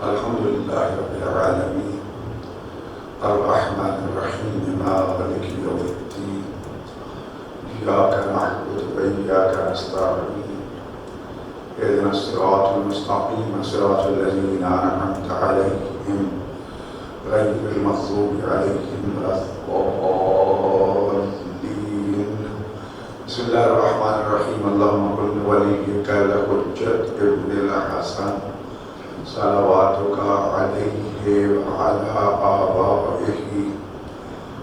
الحمدللہ رب العالمین الرحمن الرحیم مالک یوم الدین ایاک نعبد و ایاک نستعین اهدنا الصراط المستقیم صراط الذین انعمت علیہم غیر المغضوب علیہم ولا الضالین. بسم اللہ الرحمن الرحیم. اللہم کن ولیک الحجۃ ابن الحسن صلواتک علیہ وعلی آبائہ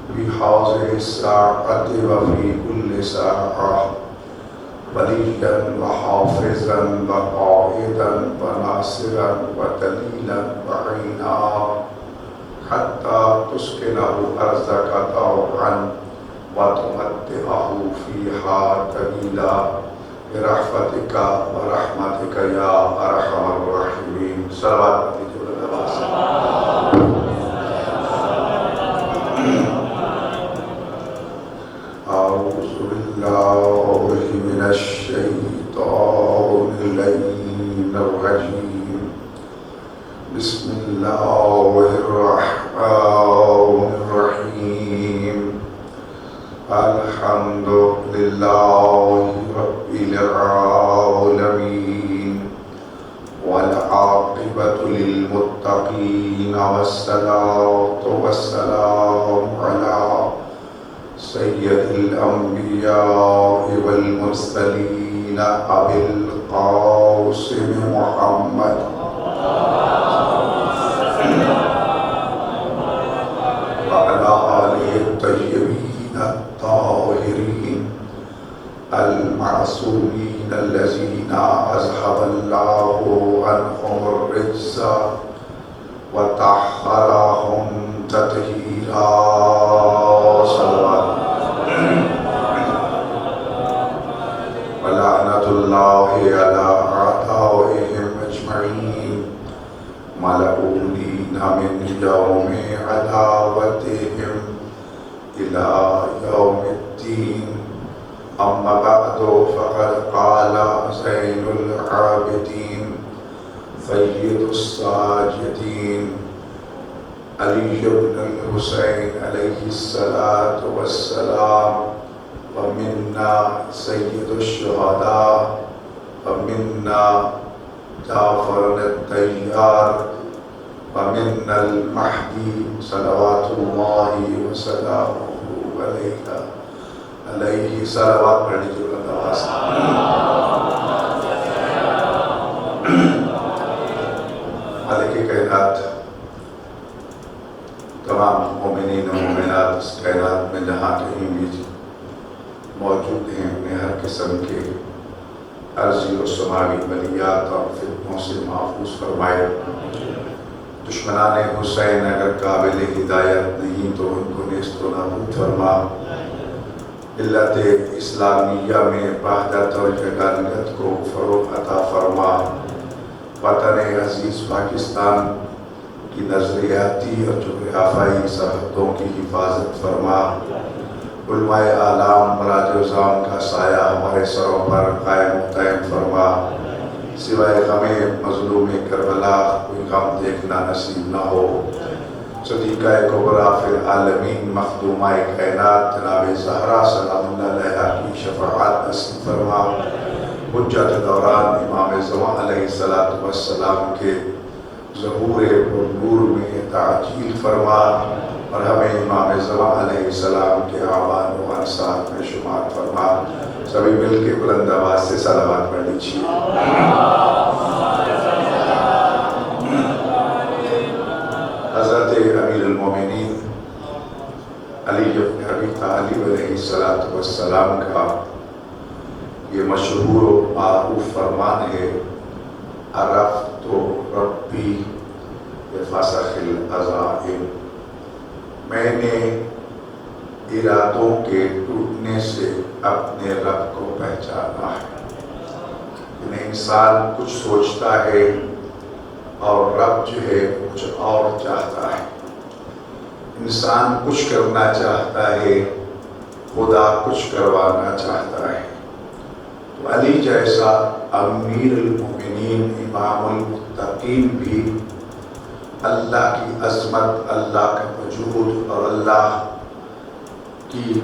بحاضر الساعۃ وفی کل ساعۃ ولیاً وحافظاً وقائداً وناصراً ودلیلاً وعینا حتی تسکنہ ارضک طوعاً وتمتعہ فیہا طویلا برحمتک ورحمتک یا ارحم الراحمین. صلوات پڑھیے اللہ. اعوذ باللہ من الشیطان اللعین الرجیم. بسم اللہ الرحمن الرحیم. الحمد للہ رب العالمین والعاقبۃ للمتقین والصلاۃ والسلام علی سید الانبیاء والمرسلین ابی القاسم محمد وعلی آلہ الطیبین الطاہرین المعصومین الذین اذهب اللہ عنہم الرجس وطہرہم تطہیرا. ولعنۃ اللہ علی اعدائہم اجمعین ملعونین من یوم عداوتہم الی یوم الدین. اما بعد فقد قال زین العابدین سید الساجدین علی بن الحسین علیہ الصلاۃ والسلام ومنا سید الشہداء ومنا جعفر الطیار ومنا المہدی صلوات اللہ وسلامہ علیہ. صلوات پڑھ لیجیے اللہ. مالک کائنات تمام مومنین و مومنات اس کائنات میں جہاں کہیں بھی موجود ہیں انہیں ہر قسم کے عرضی و سماوی بلیات اور فتنوں سے محفوظ فرمائے. دشمنان حسین اگر قابل ہدایت نہیں تو ان کو نیست و نابود فرما. ملت اسلامیہ میں وحدت اور یگانگت کو فروغ عطا فرما. وطن عزیز پاکستان کی نظریاتی اور جغرافیائی سرحدوں کی حفاظت فرما. علماء اعلام مراج عظام کا سایہ ہمارے سروں پر قائم و دائم فرما. سوائے غم مظلوم کربلا کوئی غم دیکھنا نصیب نہ ہو. صدیقہ کبریٰ فی العالمین مخدومہ کائنات جناب زہرا سلام اللہ علیہا کی شفاعت نصیب فرما. حجت دوران امام زمان علیہ السلام کے ظہور نور میں تعجیل فرما اور ہمیں امام زمان علیہ السلام کے اعوان و انصار میں شمار فرما. سبھی مل کے بلند آواز سے صلوات پڑھ لیجیے. حضرت امیر المومنین علی بن ابی طالب علیہ السلام کا یہ مشہور و معروف فرمان ہے: عرفت ربی بفسخ العزائم. میں نے ارادوں کے ٹوٹنے سے اپنے رب کو پہچانا ہے. یعنی انسان کچھ سوچتا ہے اور رب جو ہے کچھ اور چاہتا ہے. انسان کچھ کرنا چاہتا ہے، خدا کچھ کروانا چاہتا ہے. تو علی جیسا امیر المومنین امام المتقین بھی اللہ کی عظمت، اللہ کا وجود اور اللہ کی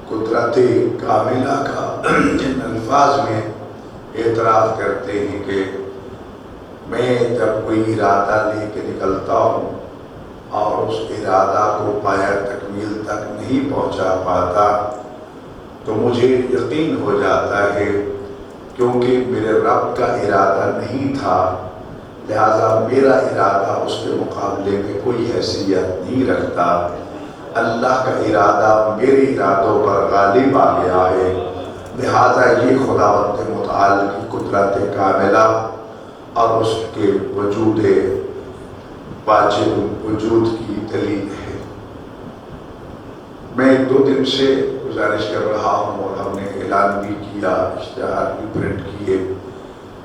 قدرت کاملہ کا ان الفاظ میں اعتراف کرتے ہیں کہ میں جب کوئی ارادہ لے کے نکلتا ہوں اور اس ارادہ کو پایہ تکمیل تک نہیں پہنچا پاتا تو مجھے یقین ہو جاتا ہے کیونکہ میرے رب کا ارادہ نہیں تھا، لہذا میرا ارادہ اس کے مقابلے میں کوئی حیثیت نہیں رکھتا۔ اللہ کا ارادہ میرے ارادوں پر غالب آ گیا ہے، لہذا یہ خداوند متعال کی قدرت کاملہ اور اس کے وجود واجب وجود کی دلیل ہے۔ میں 2 دن سے گزارش کر رہا ہوں اور ہم نے اعلان بھی کیا، اشتہار بھی پرنٹ کیے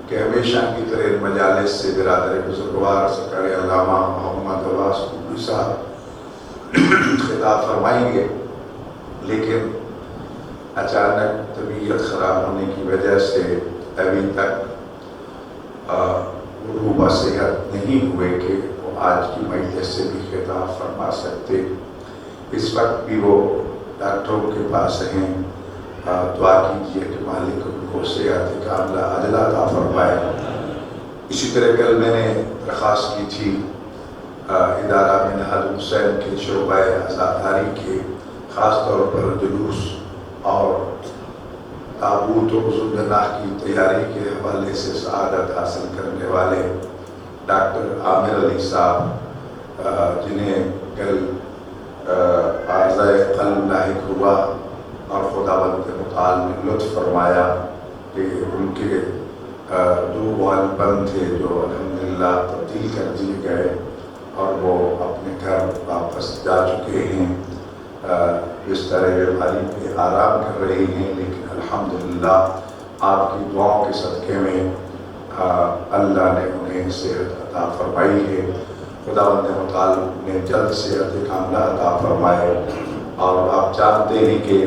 کہ ہمیشہ کی طرح مجالس سے برادر بزرگوار سرکار علامہ محمد عباس قبی صاحب خطاب فرمائیں گے، لیکن اچانک طبیعت خراب ہونے کی وجہ سے ابھی تک روبہ صحت نہیں ہوئے کہ وہ آج کی مجلس سے بھی خطاب فرما سکتے۔ اس وقت بھی وہ ڈاکٹروں کے پاس ہیں، دعا کیجیے کہ مالک ان کو صحت کاملہ عاجلہ عطا فرمائے۔ اسی طرح کل میں نے درخواست کی تھی ادارہ منہاج الحسین کے شعبہ عزاداری کے، خاص طور پر جلوس اور تابوت و حضور جناح کی تیاری کے حوالے سے سعادت حاصل کرنے والے ڈاکٹر عامر علی صاحب، جنہیں کل عارضۂ قلب لاحق ہوا اور خداوند متعال نے لطف فرمایا کہ ان کے 2 والدین تھے جو الحمدللہ تبدیل کر دیے گئے اور وہ اپنے گھر واپس جا چکے ہیں، بستر بیماری پہ آرام کر رہے ہیں، لیکن الحمدللہ آپ کی دعاؤں کے صدقے میں اللہ نے انہیں صحت عطا فرمائی ہے۔ خداوند متعال نے جلد صحت کاملہ عطا فرمائے۔ اور آپ جانتے ہیں کہ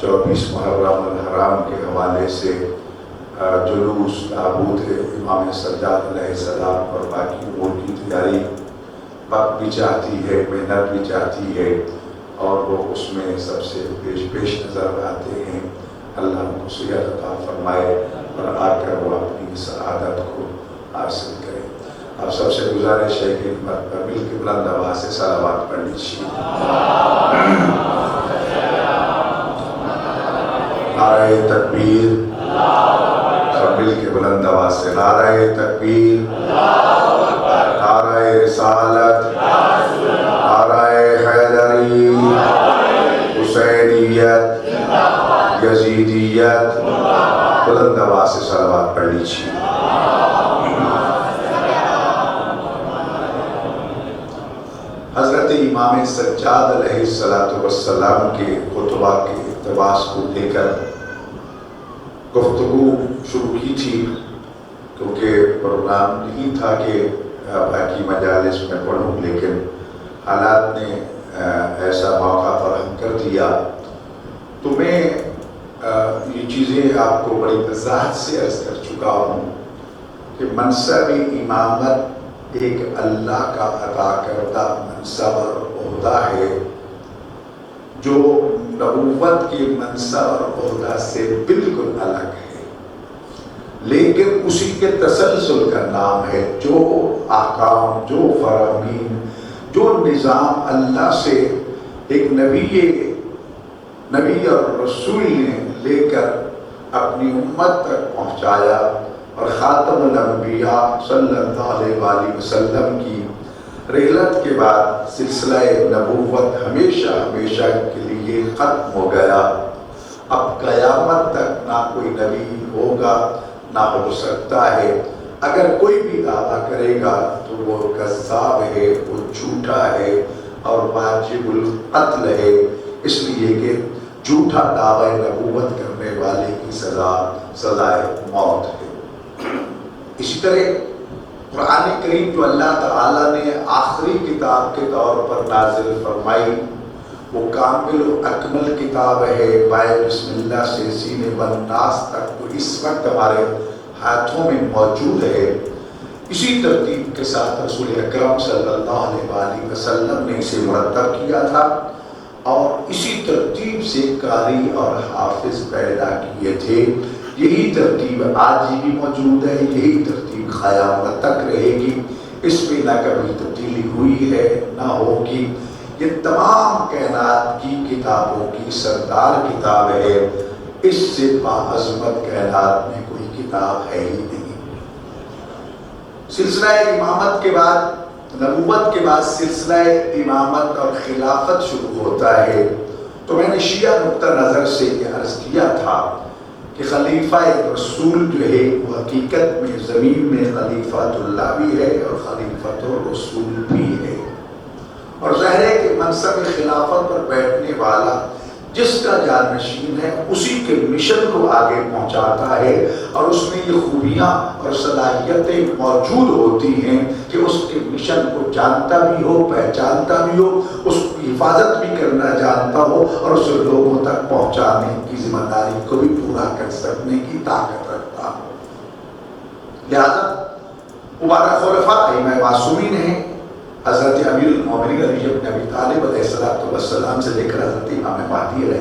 24 محرم الحرام کے حوالے سے جلوس تابوت امام سجاد علیہ السلام اور باقی امور کی تیاری وقت بھی چاہتی ہے، محنت بھی چاہتی ہے، اور وہ اس میں سب سے پیش نظر آتے ہیں۔ اللہ ان کو صحت عطا فرمائے اور آ کر وہ اپنی سعادت کو حاصل کرے۔ آپ سب سے گزارش ہے کہ خدمت پر مل کے بلند آواز سے صلوات پڑھ لیجیے۔ نعرہ تکبیر، سب مل کے بلند آواز سے نعرہ تکبیر، نعرہ رسالت، نعرہ حیدری، حسینیت، یزیدیت، بلند آواز سے صلوات پڑھ لیجیے۔ حضرت امام سجاد علیہ السلام کے خطبہ کے اقتباس کو لے کر گفتگو شروع کی تھی، کیونکہ پروگرام نہیں تھا کہ باقی مجالس میں پڑھوں، لیکن حالات نے ایسا موقع فراہم کر دیا تو میں یہ چیزیں آپ کو بڑی وضاحت سے عرض کر چکا ہوں کہ منصب امامت ایک اللہ کا عطا کردہ منصب اور عہدہ ہے جو نبوت کے منصب اور عہدہ سے بالکل الگ ہے، لیکن اسی کے تسلسل کا نام ہے۔ جو احکام، جو فرامین، جو نظام اللہ سے ایک نبی اور رسول نے لے کر اپنی امت تک پہنچایا، اور خاتم الانبیاء صلی اللہ علیہ وآلہ وسلم کی رحلت کے بعد سلسلہ نبوت ہمیشہ کے لیے ختم ہو گیا۔ اب قیامت تک نہ کوئی نبی ہوگا، نہ ہو سکتا ہے۔ اگر کوئی بھی دعویٰ کرے گا تو وہ کذاب ہے، وہ جھوٹا ہے اور واجب القتل ہے، اس لیے کہ جھوٹا دعوی نبوت کرنے والے کی سزائے موت ہے۔ اسی طرح قرآن کریم جو اللہ تعالیٰ نے آخری کتاب کے طور پر نازل فرمائی، وہ کامل و اکمل کتاب ہے، بائے بسم اللہ سے سینے والناس تک، وہ اس وقت ہمارے ہاتھوں میں موجود ہے۔ اسی ترتیب کے ساتھ رسول اکرم صلی اللہ علیہ وآلہ وسلم نے اسے مرتب کیا تھا، اور اسی ترتیب سے قاری اور حافظ پیدا کیے تھے۔ یہی ترتیب آج بھی موجود ہے، یہی ترتیب قیامت تک رہے گی، اس میں نہ کبھی تبدیلی ہوئی ہے نہ ہوگی۔ یہ تمام کائنات کی کتابوں کی سردار کتاب ہے، اس سے باعظمت کائنات میں کوئی کتاب ہے ہی نہیں۔ سلسلہ امامت کے بعد، نبوت کے بعد سلسلہ امامت اور خلافت شروع ہوتا ہے۔ تو میں نے شیعہ نقطہ نظر سے یہ عرض کیا تھا کہ خلیفہ رسول جو ہے وہ حقیقت میں زمین میں خلیفۃ اللہ بھی ہے اور خلیفۃ الرسول بھی ہے، اور ظاہر ہے کہ منصب خلافت پر بیٹھنے والا جس کا جانشین ہے اسی کے مشن کو آگے پہنچاتا ہے، اور اس میں یہ خوبیاں اور صلاحیتیں موجود ہوتی ہیں کہ اس کے مشن کو جانتا بھی ہو، پہچانتا بھی ہو، اس کی حفاظت بھی کرنا جانتا ہو، اور اسے لوگوں تک پہنچانے کی ذمہ داری کو بھی پورا کر سکنے کی طاقت رکھتا ہو۔ لہذا مبارک خلفاء ائمہ معصومین ہیں، حضرت امیر المومنین علی بن ابی طالب علیہ السلام سے لے کر حضرت امام مہدی علیہ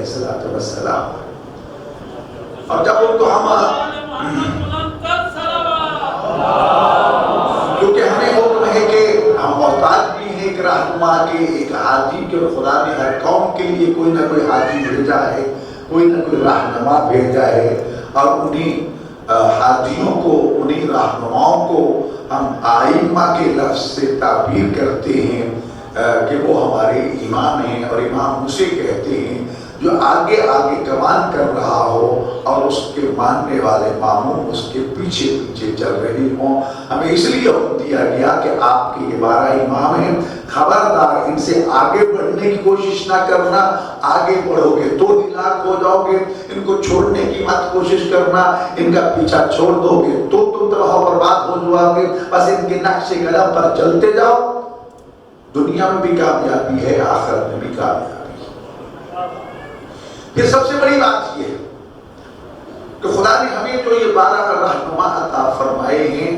السلام، اور جب ان کو ہم کیونکہ ہمیں حکم ہے کہ ہم محتاج بھی ہیں ایک رہنما کے، ایک حاجی کے، اور خدا نے ہر قوم کے لیے کوئی نہ کوئی حاجی بھیجا ہے، کوئی نہ کوئی رہنما بھیجا ہے، اور انہیں حاجیوں کو، انہیں رہنماؤں کو ہم آئمہ کے لفظ سے تعبیر کرتے ہیں کہ وہ ہمارے امام ہیں، اور امام اسے کہتے ہیں جو آگے آگے کمان کر رہا ہو اور اس کے ماننے والے ماموں اس کے پیچھے پیچھے چل رہے ہوں۔ ہمیں اس لیے حکم دیا گیا کہ آپ کے 12 امام ہیں، خبردار ان سے آگے بڑھنے کی کوشش نہ کرنا، آگے بڑھو گے تو ہلاک ہو جاؤ گے، ان کو چھوڑنے کی مت کوشش کرنا، ان کا پیچھا چھوڑ دو گے تو تم تباہ و برباد ہو جاؤ گے، بس ان کے نقش قدم پر چلتے جاؤ، دنیا میں بھی کامیابی ہے، آخرت میں بھی کامیابی ہے۔ پھر سب سے بڑی بات یہ ہے کہ خدا نے ہمیں جو یہ 12 رہنما عطا فرمائے ہیں،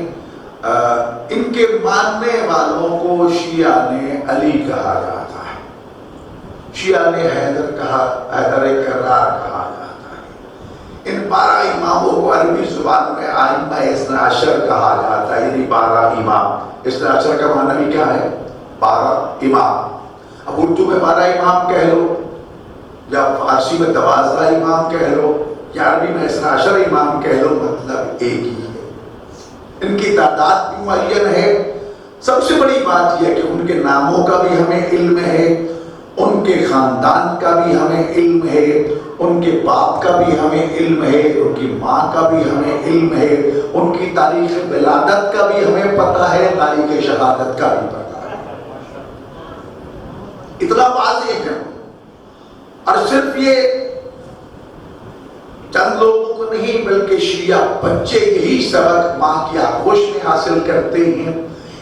ان کے ماننے والوں کو شیعہ نے علی کہا جاتا ہے، شیعہ نے حیدر کرار کہا جاتا ہے۔ ان 12 اماموں کو عربی زبان میں ائمہ اثنا عشر کہا جاتا ہے، یعنی 12 امام۔ اثنا عشر کا معنی بھی کیا ہے؟ 12 امام۔ اب اردو میں 12 امام کہہ لو، یا فارسی میں 12 امام کہہ لو، یا عربی میں اثنا عشر امام کہہ لو، مطلب ایک ہی ہے، ان کی تعداد بھی معین ہے۔ سب سے بڑی بات یہ ہے کہ ان کے ناموں کا بھی ہمیں علم ہے، ان کے خاندان کا بھی ہمیں علم ہے، ان کے باپ کا بھی ہمیں علم ہے، ان کی ماں کا بھی ہمیں علم ہے، ان کی تاریخ ولادت کا بھی ہمیں پتہ ہے، تاریخ شہادت کا بھی پتہ ہے۔ اتنا واضح ہے، اور صرف یہ چند لوگوں کو نہیں بلکہ شیعہ بچے یہی سبق ماں کی آغوش میں حاصل کرتے ہیں،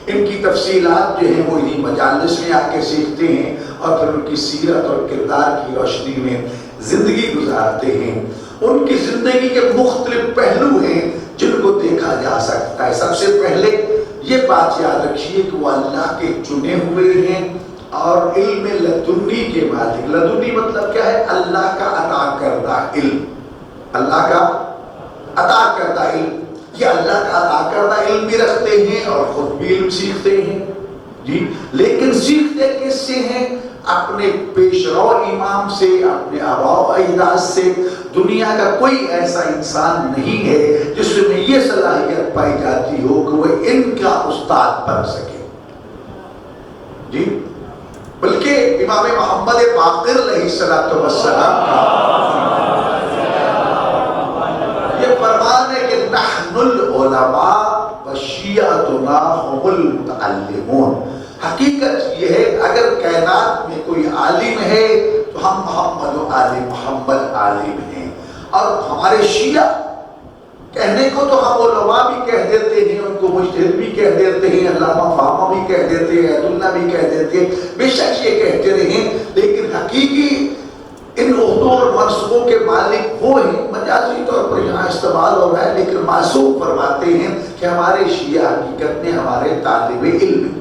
ان کی تفصیلات جو ہیں وہ انہی مجالس میں آ کے سیکھتے ہیں، اور پھر ان کی سیرت اور کردار کی روشنی میں زندگی گزارتے ہیں۔ ان کی زندگی کے مختلف پہلو ہیں جن کو دیکھا جا سکتا ہے۔ سب سے پہلے یہ بات یاد رکھیے کہ وہ اللہ کے چنے ہوئے ہیں، اور علم لدنی کے مالک۔ لدنی مطلب کیا ہے؟ اللہ کا عطا کردہ علم، اللہ کا عطا کردہ علم۔ یہ اللہ کا عطا کردہ علم بھی رکھتے ہیں اور خود بھی علم سیکھتے ہیں، جی، لیکن سیکھتے کس سے ہیں؟ اپنے پیشرو امام سے، اپنے آباء و اجداد سے۔ دنیا کا کوئی ایسا انسان نہیں ہے جس میں یہ صلاحیت پائی جاتی ہو کہ وہ ان کا استاد بن سکے، جی، بلکہ امام محمد باقر علیہ السلام کا یہ فرمان ہے کہ نحن العلماء وشیعتنا هم المتعلمون۔ حقیقت یہ ہے اگر کائنات میں کوئی عالم ہے تو ہم محمد و آل محمد عالم ہیں، اور ہمارے شیعہ کہنے کو تو ہم علماء بھی کہہ دیتے ہیں، ان کو مجتہد بھی کہہ دیتے ہیں، علامہ فاہمہ بھی کہہ دیتے ہیں، عید اللہ بھی کہہ دیتے ہیں، بے شک یہ کہتے رہیں، لیکن حقیقی ان عہدوں اور منصبوں کے مالک وہ ہیں، مجازی طور پر یہاں استعمال ہو رہا ہے لیکن معصوم فرماتے ہیں کہ ہمارے شیعہ حقیقت میں ہمارے طالب علم ہیں،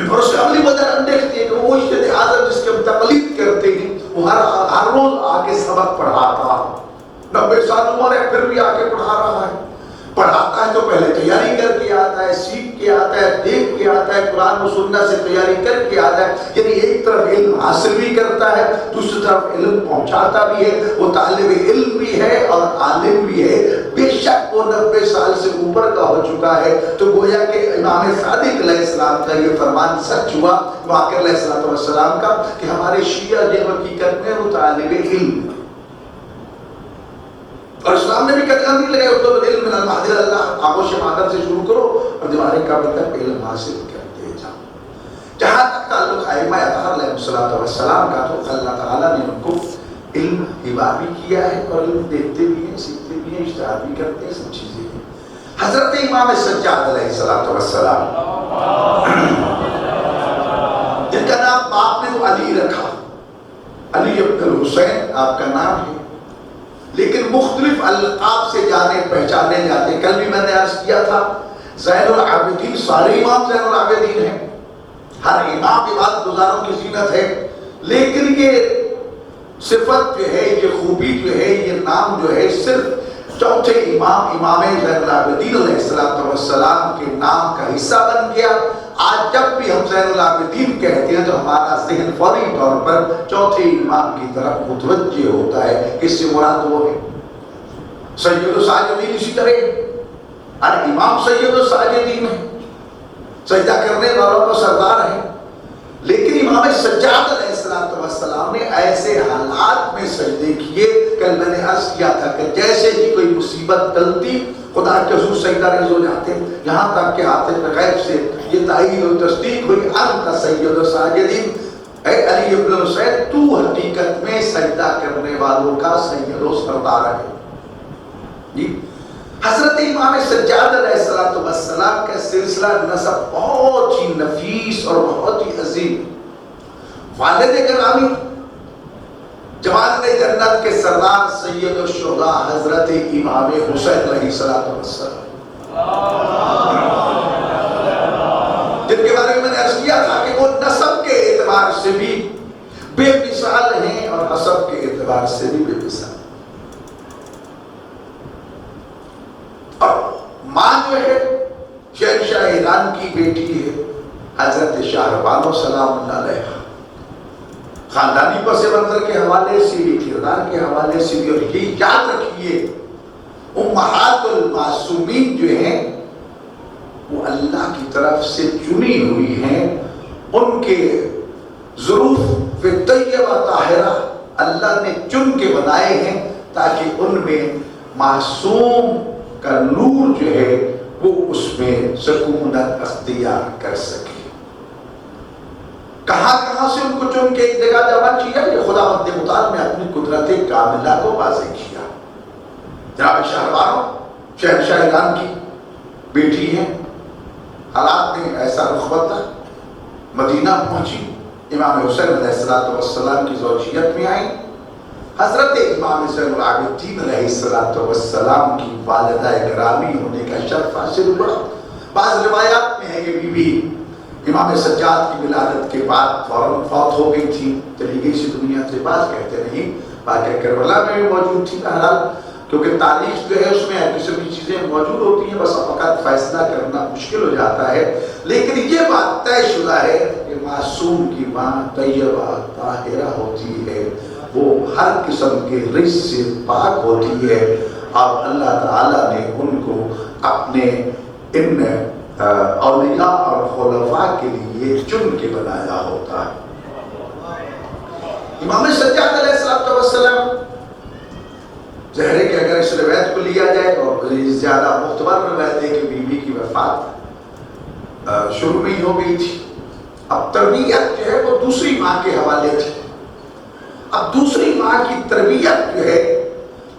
اور اس کا عملی وجہ ہم دیکھتے ہیں کہ وہ مجتہد اعظم جس کے ہم تقلید کرتے ہیں وہ ہر روز آ کے سبق پڑھاتا، 90 سال عمر ہے پھر بھی آ کے پڑھا رہا ہے۔ پڑھاتا ہے تو پہلے تیاری کر کے آتا ہے، سیکھ کے آتا ہے، دیکھ کے آتا ہے، قرآن و سنت سے تیاری کر کے آتا ہے، یعنی ایک طرف علم حاصل بھی کرتا ہے، دوسری طرف علم پہنچاتا بھی ہے، وہ طالب علم بھی ہے اور عالم بھی ہے۔ بے شک وہ 90 سال سے اوپر کا ہو چکا ہے، تو گویا کہ امام صادق علیہ السلام کا یہ فرمان سچ ہوا واقع علیہ السلام کا کہ ہمارے شیعہ جو حقیقت میں وہ طالب علم، اور اسلام نے بھی کہا نہیں لگا اطلب علم من المہد اللہ، آغوش مادر سے شروع کرو اور دیوارے قبر تک علم حاصل کرتے جاؤ۔ جہاں تک تعلق ائمہ اطہار علیہ السلام کا تو اللہ تعالیٰ نے ان کو علم ہبا بھی کیا ہے اور علم دیکھتے بھی ہیں، سیکھتے بھی ہیں، اجتہاد بھی کرتے ہیں، سب چیزیں ہیں۔ حضرت امام سجاد علیہ السلام جن کا نام باپ نے تو علی رکھا، علی ابن الحسین آپ کا نام ہے، لیکن مختلف القاب سے جانے پہچانے جاتے ہیں۔ کل بھی میں نے عرض کیا تھا زین العابدین، سارے امام زین العابدین ہیں، ہر امام عبادت گزاروں کی زینت ہے، لیکن یہ صفت جو ہے، یہ خوبی جو ہے، یہ نام جو ہے صرف چوتھے امام زین العابدین علیہ السلام کے نام کا حصہ بن گیا۔ آج جب بھی ہم زین العابدین کہتے ہیں تو ہمارا ذہن فوری طور پر چوتھے امام کی طرف متوجہ ہوتا ہے، اس سے مراد وہ ہے سید الساجدین۔ اسی طرح ہر امام سید الساجدین ہے، سجدہ کرنے والوں کو سردار ہے، لیکن امام سجاد علیہ السلام نے ایسے حالات میں سجدے کیے، کل میں نے عرض کیا تھا کہ جیسے ہی کوئی مصیبت ٹلتی خدا کے حضور سجدہ ریز ہو جاتے، یہاں تک کہ حاطب غیب سے یہ تائید و تصدیق ہوئی انت سید الساجدین، اے علی ابن حسین تو حقیقت میں سجدہ کرنے والوں کا سید و سردار ہے۔ جی حضرت امام سجاد علیہ السلام کا سلسلہ نسب بہت ہی نفیس اور بہت ہی عظیم۔ والد گرامی جوان جنت کے سردار سید الشہداء حضرت امام حسین علیہ السلام، جن کے بارے میں نے عرض کیا تھا کہ وہ نسب کے اعتبار سے بھی بے مثال ہیں اور حسب کے اعتبار سے بھی بے مثال، اور ماں جو ہے شہنشاہ ایران کی بیٹی ہے حضرت شاہربانو سلام اللہ علیہ۔ خاندانی پس منظر کے حوالے سے بھی، کردار کے حوالے سے بھی، اور یہ یاد رکھیے امہات المعصومین جو ہیں وہ اللہ کی طرف سے چنی ہوئی ہیں، ان کے ظروف طیبہ طاہرہ اللہ نے چن کے بنائے ہیں تاکہ ان میں معصوم کا نور جو ہے وہ اس میں سکونت اختیار کر سکے۔ کہاں سے ان کو چن کے ایک جگہ جمع کیا، یہ خداوند متعال نے اپنی قدرت کاملہ کو واضح کیا۔ جناب شاہبانو شہنشاہ ایران کی بیٹی ہیں، حالات نے ایسا رخ بدلا، مدینہ پہنچی، امام حسین علیہ السلام کی زوجیت میں آئی، حضرت امام زین العابدین علیہ السلام کی والدہ گرامی ہونے کا شرف حاصل ہوا۔ بعض روایات میں ہے کہ بی بی امام سجاد کی ولادت کے بعد فوراً فوت ہو گئی تھی، چلی گئی سی دنیا سے، بعض کہتے نہیں واقعہ کربلا میں بھی موجود تھی۔ بہرحال کیونکہ تاریخ جو ہے اس میں قسم کی چیزیں موجود ہوتی ہیں، بس فقط فیصلہ کرنا مشکل ہو جاتا ہے، لیکن یہ بات طے شدہ ہے کہ معصوم کی ماں طیبہ طاہرہ ہوتی ہے، وہ ہر قسم کے رزق سے پاک ہوتی ہے، اور اللہ تعالیٰ نے ان کو اپنے ان اولیاء اور خلفاء کے لیے چن کے بنایا ہوتا ہے۔ امام سجاد علیہ السلام ظاہر ہے کہ اگر اس روایت کو لیا جائے تو زیادہ معتبر روایت ہے کہ بیوی کی وفات شروع میں ہی ہو گئی تھی، اب تربیت جو ہے وہ دوسری ماں کے حوالے تھی۔ اب دوسری ماں کی تربیت جو ہے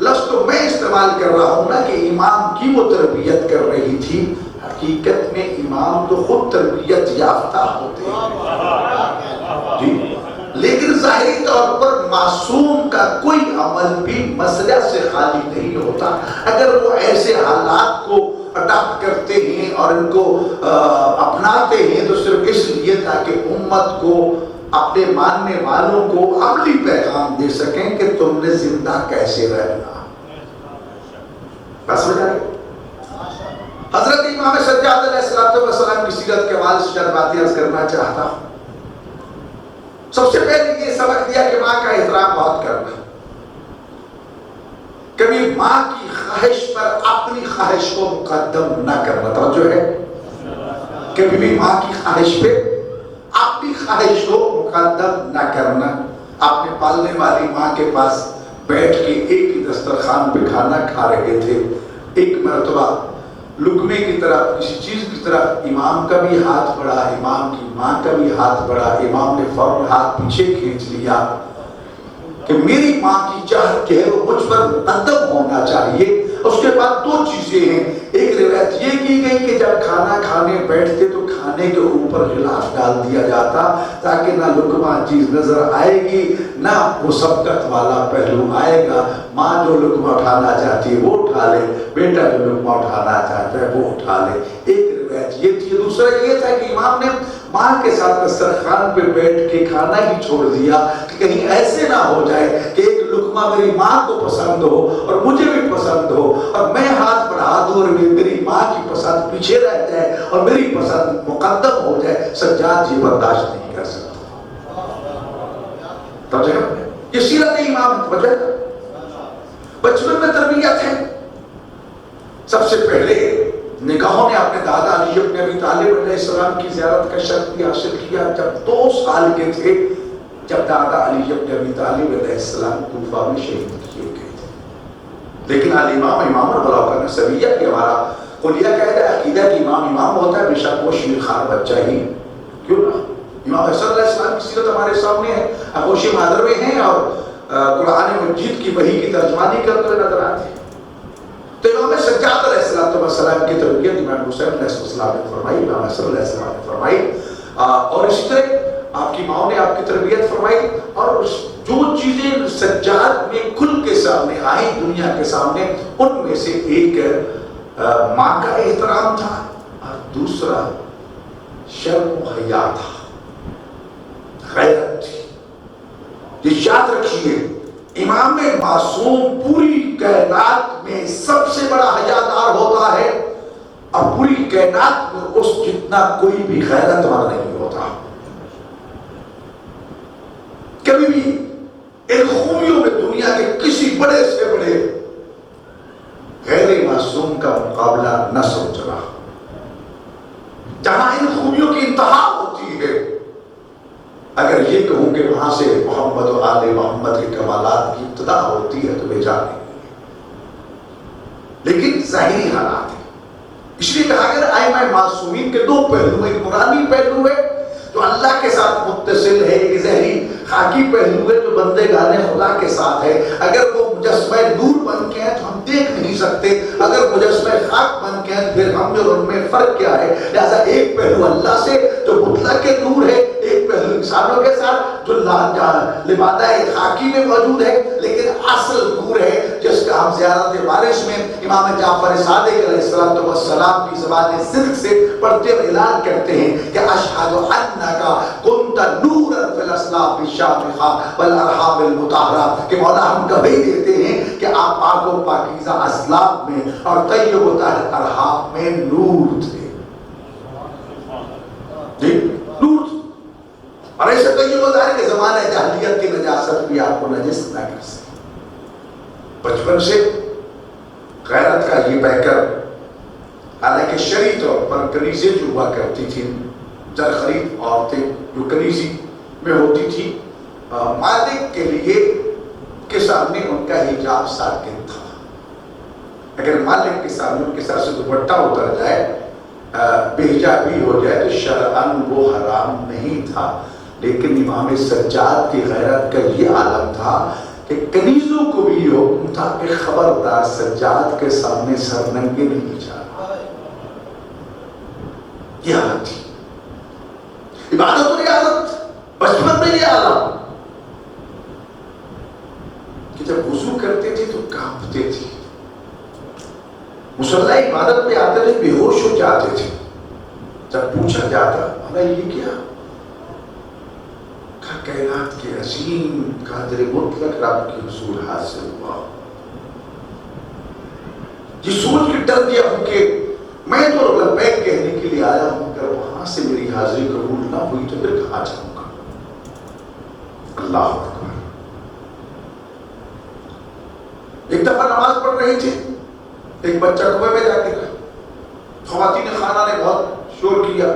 لفظ تو میں استعمال کر رہا ہوں نا کہ امام کی وہ تربیت کر رہی تھی، حقیقت میں امام تو خود تربیت یافتہ ہوتے ہیں جی، لیکن ظاہری طور پر معصوم کا کوئی عمل بھی مسئلہ سے خالی نہیں ہوتا. اگر وہ ایسے حالات کو اڈاپٹ کرتے ہیں اور ان کو اپناتے ہیں تو صرف اس لیے تاکہ امت کو، اپنے ماننے والوں کو عملی پیغام دے سکیں کہ تم نے زندہ کیسے رہنا. بس ہو جائے. حضرت امام سجاد علیہ السلام کی سیرت کے حوالے سے چند باتیں عرض کرنا چاہتا ہوں. سب سے پہلے یہ سبق دیا کہ ماں کا احترام بہت کرنا. کبھی ماں کی خواہش پر اپنی خواہش کو مقدم نہ کرنا. توجہ ہے؟ کبھی بھی ماں کی خواہش پہ اپنی خواہش کو مقدم نہ کرنا. آپ نے پالنے والی ماں کے پاس بیٹھ کے ایک ہی دسترخوان پہ کھانا کھا رہے تھے. ایک مرتبہ لقمے کی طرف، کسی چیز کی طرف امام کا بھی ہاتھ بڑھا، امام کی ماں کا بھی ہاتھ بڑھا. امام نے فوراً ہاتھ پیچھے کھینچ لیا کہ میری ماں کی چاہت ہے وہ مجھ پر مقدم ہونا چاہیے. اس کے بعد دو چیزیں ہیں. ایک روایت یہ کی گئی کہ جب کھانا کھانے بیٹھتے تو کھانے کے اوپر غلاف ڈال دیا جاتا تاکہ نہ لقمہ چیز نظر آئے گی نہ وہ سبقت والا پہلو آئے گا. ماں جو لقمہ اٹھانا چاہتی ہے وہ اٹھا لے، بیٹا جو لقمہ اٹھانا چاہتا ہے وہ اٹھا لے. ایک روایت یہ تھی. دوسرا یہ تھا کہ امام نے ماں کے ساتھ دسترخوان پہ بیٹھ کے کھانا ہی چھوڑ دیا کہ کہیں ایسے نہ ہو جائے کہ ایک لقمہ میری ماں کو پسند ہو اور مجھے بھی پسند ہو اور میں ہاتھ بڑھا دوں اور میری ماں کی پسند پیچھے رہ جائے اور میری پسند مقدم ہو جائے. سجاد جی برداشت نہیں کر سکتا. یہ سیرت امام وجہ بچپن میں تربیت ہے. سب سے پہلے نگاہوں نے اپنے دادا علی بن ابی طالب علیہ السلام کی زیارت کا شرف بھی حاصل کیا جب 2 سال کے تھے، جب دادا علی بن ابی طالب علیہ السلام کوفہ میں شہید کیے گئے تھے. لیکن الامام امام البلاغہ کا نسبیہ کہ ہمارا قلیہ قاعدہ عقیدہ کہ امام ہوتا ہے، بے شک وہ شیر خار بچہ ہی کیوں نہ. امام حسن علیہ السلام کی سیرت ہمارے سامنے ہے، آغوش مادر میں ہیں اور قرآن مجید کی وحی کی ترجمانی کرتے ہوئے نظر آتے ہیں. تو امام سجاد علیہ السلام کی تربیت امام حسین علیہ السلام نے فرمائی، امام حسن علیہ السلام نے فرمائی، اور اسی طرح آپ کی ماں نے آپ کی تربیت فرمائی. اور جو چیزیں سجاد میں کھل کے سامنے آئی دنیا کے سامنے، ان میں سے ایک ماں کا احترام تھا اور دوسرا شرم و حیا تھا، غیرت تھی. یہ یاد رکھیے، امام معصوم پوری کائنات میں سب سے بڑا حیادار ہوتا ہے اور پوری کائنات میں اس جتنا کوئی بھی غیرت والا نہیں ہوتا. کبھی بھی ان خوبیوں میں دنیا کے کسی بڑے سے بڑے غیر معصوم کا مقابلہ نہ سوچنا. جہاں ان خوبیوں کی انتہا ہوتی ہے، اگر یہ کہوں کہ وہاں سے محمد و آل محمد کے کمالات کی ابتدا ہوتی ہے تو بے جان نہیں. لیکن ظاہری حالات ہیں. اس لیے کہا اگر ائمہ معصومین کے 2 پہلو، ایک قرآنی پہلو ہے جو اللہ کے ساتھ متصل ہے، ایک ظاہری خاکی پہلو ہے جو بندے گانے خدا کے ساتھ ہے. اگر وہ مجسمہ نور بن کے ہیں تو ہم دیکھ نہیں سکتے، اگر مجسمہ خاک بن کے ہیں پھر ہم اور ان میں فرق کیا ہے. لہذا ایک پہلو اللہ سے جو مطلق نور ہے، ایک پہلو انسانوں کے ساتھ جو لبادہ خاکی میں موجود ہے، لیکن اصل نور ہے جس کا ہم زیارت بارش میں امام جعفر صادق علیہ السلام کی زبان صدق سے پڑھتے اور اعلان کرتے ہیں کہ اشہد انکا کنت نورا فی الاسلاف الشامخہ والارحام المطہرہ، کہ مولا ہم گواہی دیتے ہیں کہ آپ پاک و پاکیزہ اسلاف میں اور طیب و طاہر ارحام میں نور تھے. جی نور. اور ایسے طیب و طاہر کے زمانہ جاہلیت کی نجاست بھی آپ کو نجس نہ کر سکے. بچپن سے غیرت کا یہ پیکر، حالانکہ شرعی طور پر کنیزیں جو ہوا کرتی تھیں، زرخرید عورتیں جو کنیزی میں ہوتی تھی، مالک کے لیے کے سامنے ان کا حجاب ساکت تھا. اگر مالک کے سامنے ان کے ساتھ سے دوپٹہ اتر جائے، بے حجابی ہو جائے تو شرعاً وہ حرام نہیں تھا. لیکن امام سجاد کی غیرت کا یہ عالم تھا کہ کنیزوں کو بھی یہ حکم تھا کہ خبردار سجاد کے سامنے سرننگے نہیں جانا. یہ حالت تھی. عبادت اور عادت بچپن میں یہ عالم. جب وضو کرتے تھے تو کانپتے تھے، مصلی عبادت پہ آتے تھے بے ہوش ہو جاتے تھے. جب پوچھا جاتا ہمیں یہ کیا، کائنات کے عظیم قادر مطلق رب کی حضور حاصل ہوا. یہ سوچ کے ڈر گیا ہوں کہ میں تو لبیک کہنے کے لیے آیا ہوں، اگر وہاں سے میری حاضری قبول نہ ہوئی تو پھر کہاں جاؤں گا. اللہ اکبر. ایک دفعہ نماز پڑھ رہے تھے، ایک بچہ کنویں میں جا کے گیا. خواتین خانہ نے بہت شور کیا.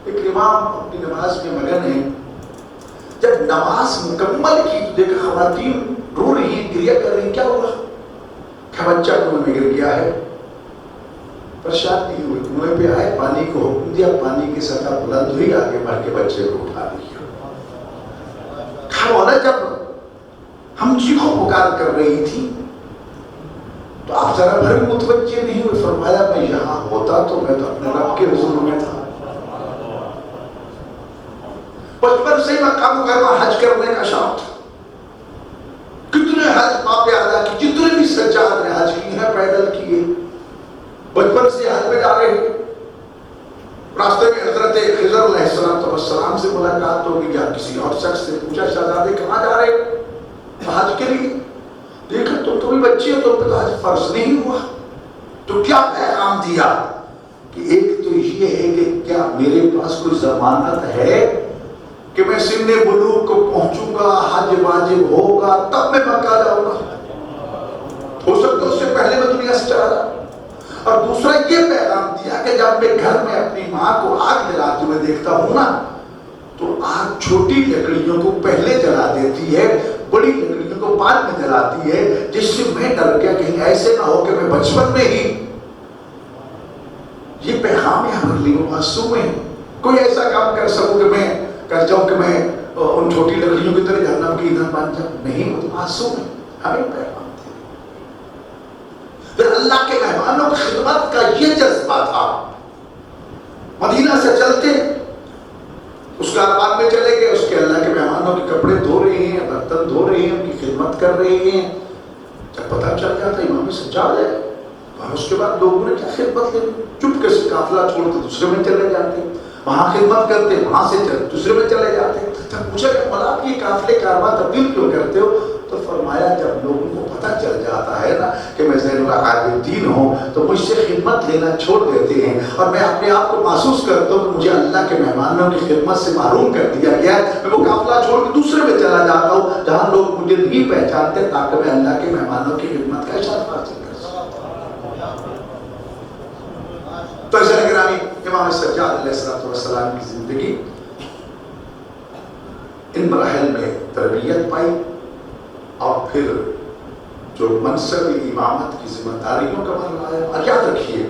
ایک امام اپنی نماز میں مگن ہے. جب نماز مکمل کی تو دیکھا خواتین رو رہی ہیں، گریہ کر رہی ہیں. کیا ہوا؟ کہ بچہ کنویں میں گر گیا ہے. پریشان نہیں ہوئے، کنویں پہ آئے، پانی کو حکم دیا، پانی کی سطح بلند ہوئی، آگے بڑھ کے بچے کو اٹھا لیا. کھڑا جب ہم چیخو پکار کر رہی تھی تو آپ ذرا بھر متوجہ نہیں ہوئے. فرمایا میں یہاں ہوتا تو میں تو اپنے رب کے حضور میں تھا. بچپن سے مکہ مکرمہ حج کرنے کا شوق تھا. کتنے حج باپ ادا کی، جتنے بھی سجاد نے حج کی ہیں پیدل کیے. بچپن سے حج میں جا رہے ہیں. راستے میں حضرت خضر علیہ السلام سے ملاقات ہوگی یا کسی اور شخص سے پوچھا شہزادے کہاں جا رہے حج کے لیے؟ دیکھا تم تو بھی بچے ہو، تم پہ تو حج فرض نہیں ہوا. تو کیا پیغام دیا کہ ایک تو یہ ہے کہ کیا میرے پاس کوئی ضمانت ہے کہ میں سن بلوغ کو پہنچوں گا، حج واجب ہوگا تب میں مکہ جاؤں گا. ہو سکتا ہے اس سے پہلے میں دنیا سے چلا جاؤں. اور دوسرا یہ پیغام دیا کہ جب میں گھر میں اپنی ماں کو آگ جلاتے ہوئے دیکھتا ہوں نا تو آگ چھوٹی لکڑیوں کو پہلے جلا دیتی ہے، بڑی لکڑیوں کو بعد میں جلاتی ہے، جس سے میں ڈر گیا کہیں ایسے نہ ہو کہ میں بچپن میں ہی. یہ پیغام ہے ہمارے لیے معصوم ہے. کوئی ایسا کام کر سکوں کہ میں کر جاؤں کہ میں ان چھوٹی لکڑیوں کی طرح جہنم کی ایندھن بن جاؤں؟ نہیں، وہ تو معصوم ہے. ہمیں پیغام پھر اللہ کے مہمانوں کی خدمت کا یہ جذبہ تھا. مدینہ سے چلتے اس کاروان میں چلے گئے، اس کے اللہ کے مہمانوں کے کپڑے دھو رہے ہیں، برتن دھو رہے ہیں، ان کی خدمت کر رہے ہیں. جب پتہ چل جاتا امام سجاد ہے اور اس کے بعد لوگوں نے کیا خدمت لینی، چپکے سے قافلہ چھوڑ کے دوسرے میں چلے جاتے، وہاں خدمت کرتے، وہاں سے دوسرے میں چلے جاتے. جب پوچھا کہ مولا آپ یہ قافلے کارواں تبدیل کیوں کرتے ہو؟ تو فرمایا جب لوگوں کو پتہ چل جاتا ہے نا کہ میں زین العابدین ہوں تو مجھ سے خدمت لینا چھوڑ دیتے ہیں، اور میں اپنے آپ کو محسوس کرتا ہوں کہ مجھے اللہ کے مہمانوں کی خدمت سے محروم کر دیا گیا ہے. میں وہ قافلہ چھوڑ کے دوسرے میں چلا جاتا ہوں جہاں لوگ مجھے نہیں پہچانتے، تاکہ میں اللہ کے مہمانوں کی خدمت کا اشارہ حاصل کر سکوں. تو ایسا گرامی امام سجاد علیہ السلام کی زندگی ان مراحل میں تربیت پائی، اور پھر جو منصب امامت کی ذمہ داریوں کا بن آیا. اور یاد رکھیے،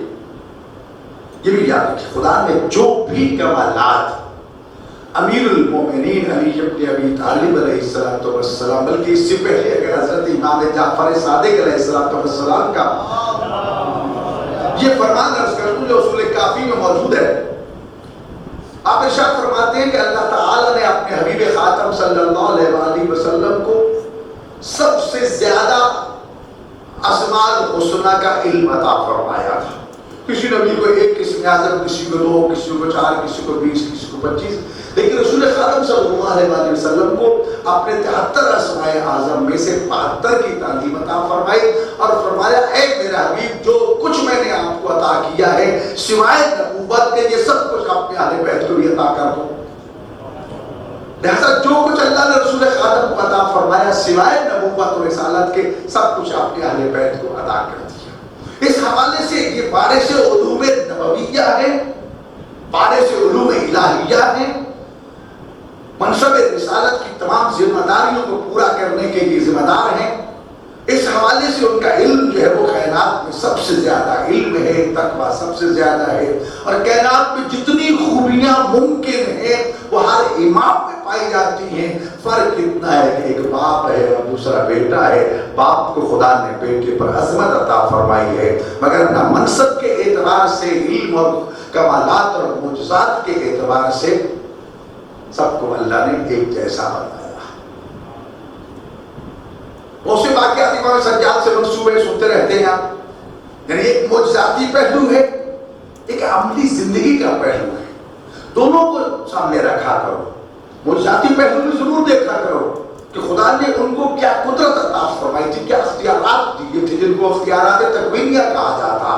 یہ بھی یاد رکھیے، خدا نے جو بھی کمالات امیر المومنین علی بن ابی طالب علیہ السلام، بلکہ اس سے پہلے اگر حضرت امام جعفر صادق علیہ السلام کا یہ فرمان عرض کروں جو اصول کافی میں موجود ہے. آپ ارشاد فرماتے ہیں کہ اللہ تعالی نے اپنے حبیب خاتم صلی اللہ علیہ وآلہ وسلم کو سب سے زیادہ اسماء الحسنہ کا علم عطا فرمایا تھا. کسی نبی کو ایک اسم اعظم، کسی کو 2، کسی کو 4، کسی کو 20، کسی کو 25، لیکن رسول خاتم صلی اللہ علیہ وسلم کو اپنے 73 اسماء اعظم میں سے 72 کی تعلیم عطا فرمائی، اور فرمایا اے میرا حبیب جو کچھ میں نے آپ کو عطا کیا ہے سوائے نبوت کے، یہ سب کچھ اپنے اہل بیت کو بھی عطا کر دو. لہذا جو کچھ اللہ نے رسول خاتم کو عطا فرمایا سوائے نبوت و رسالت کے، سب کچھ اپنے اہل بیت کو عطا کر دیا. اس حوالے سے یہ وارث علوم نبویہ ہے، وارث علوم الہیہ ہے، منصب رسالت کی تمام ذمہ داریوں کو پورا کرنے کے یہ ذمہ دار ہیں. اس حوالے سے ان کا علم جو ہے وہ کائنات میں سب سے زیادہ علم ہے، تقویٰ سب سے زیادہ ہے، اور کائنات میں جتنی خوبیاں ممکن ہیں وہ ہر امام میں پائی جاتی ہیں. فرق اتنا ہے کہ ایک باپ ہے اور دوسرا بیٹا ہے. باپ کو خدا نے بیٹے پر عظمت عطا فرمائی ہے، مگر نہ منصب کے اعتبار سے، علم اور کمالات اور معجزات کے اعتبار سے سب کو اللہ نے ایک جیسا بنایا. بہت سے واقعات امام سجاد سے منسوب ہے، سنتے رہتے ہیں آپ. یعنی ایک معجزاتی پہلو ہے، ایک عملی زندگی کا پہلو ہے. دونوں کو سامنے رکھا کرو. معجزاتی پہلو بھی ضرور دیکھا کرو کہ خدا نے ان کو کیا قدرت عطا فرمائی تھی، کیا اختیارات دیے تھے، جن کو اختیارات تکوینیہ کہا جاتا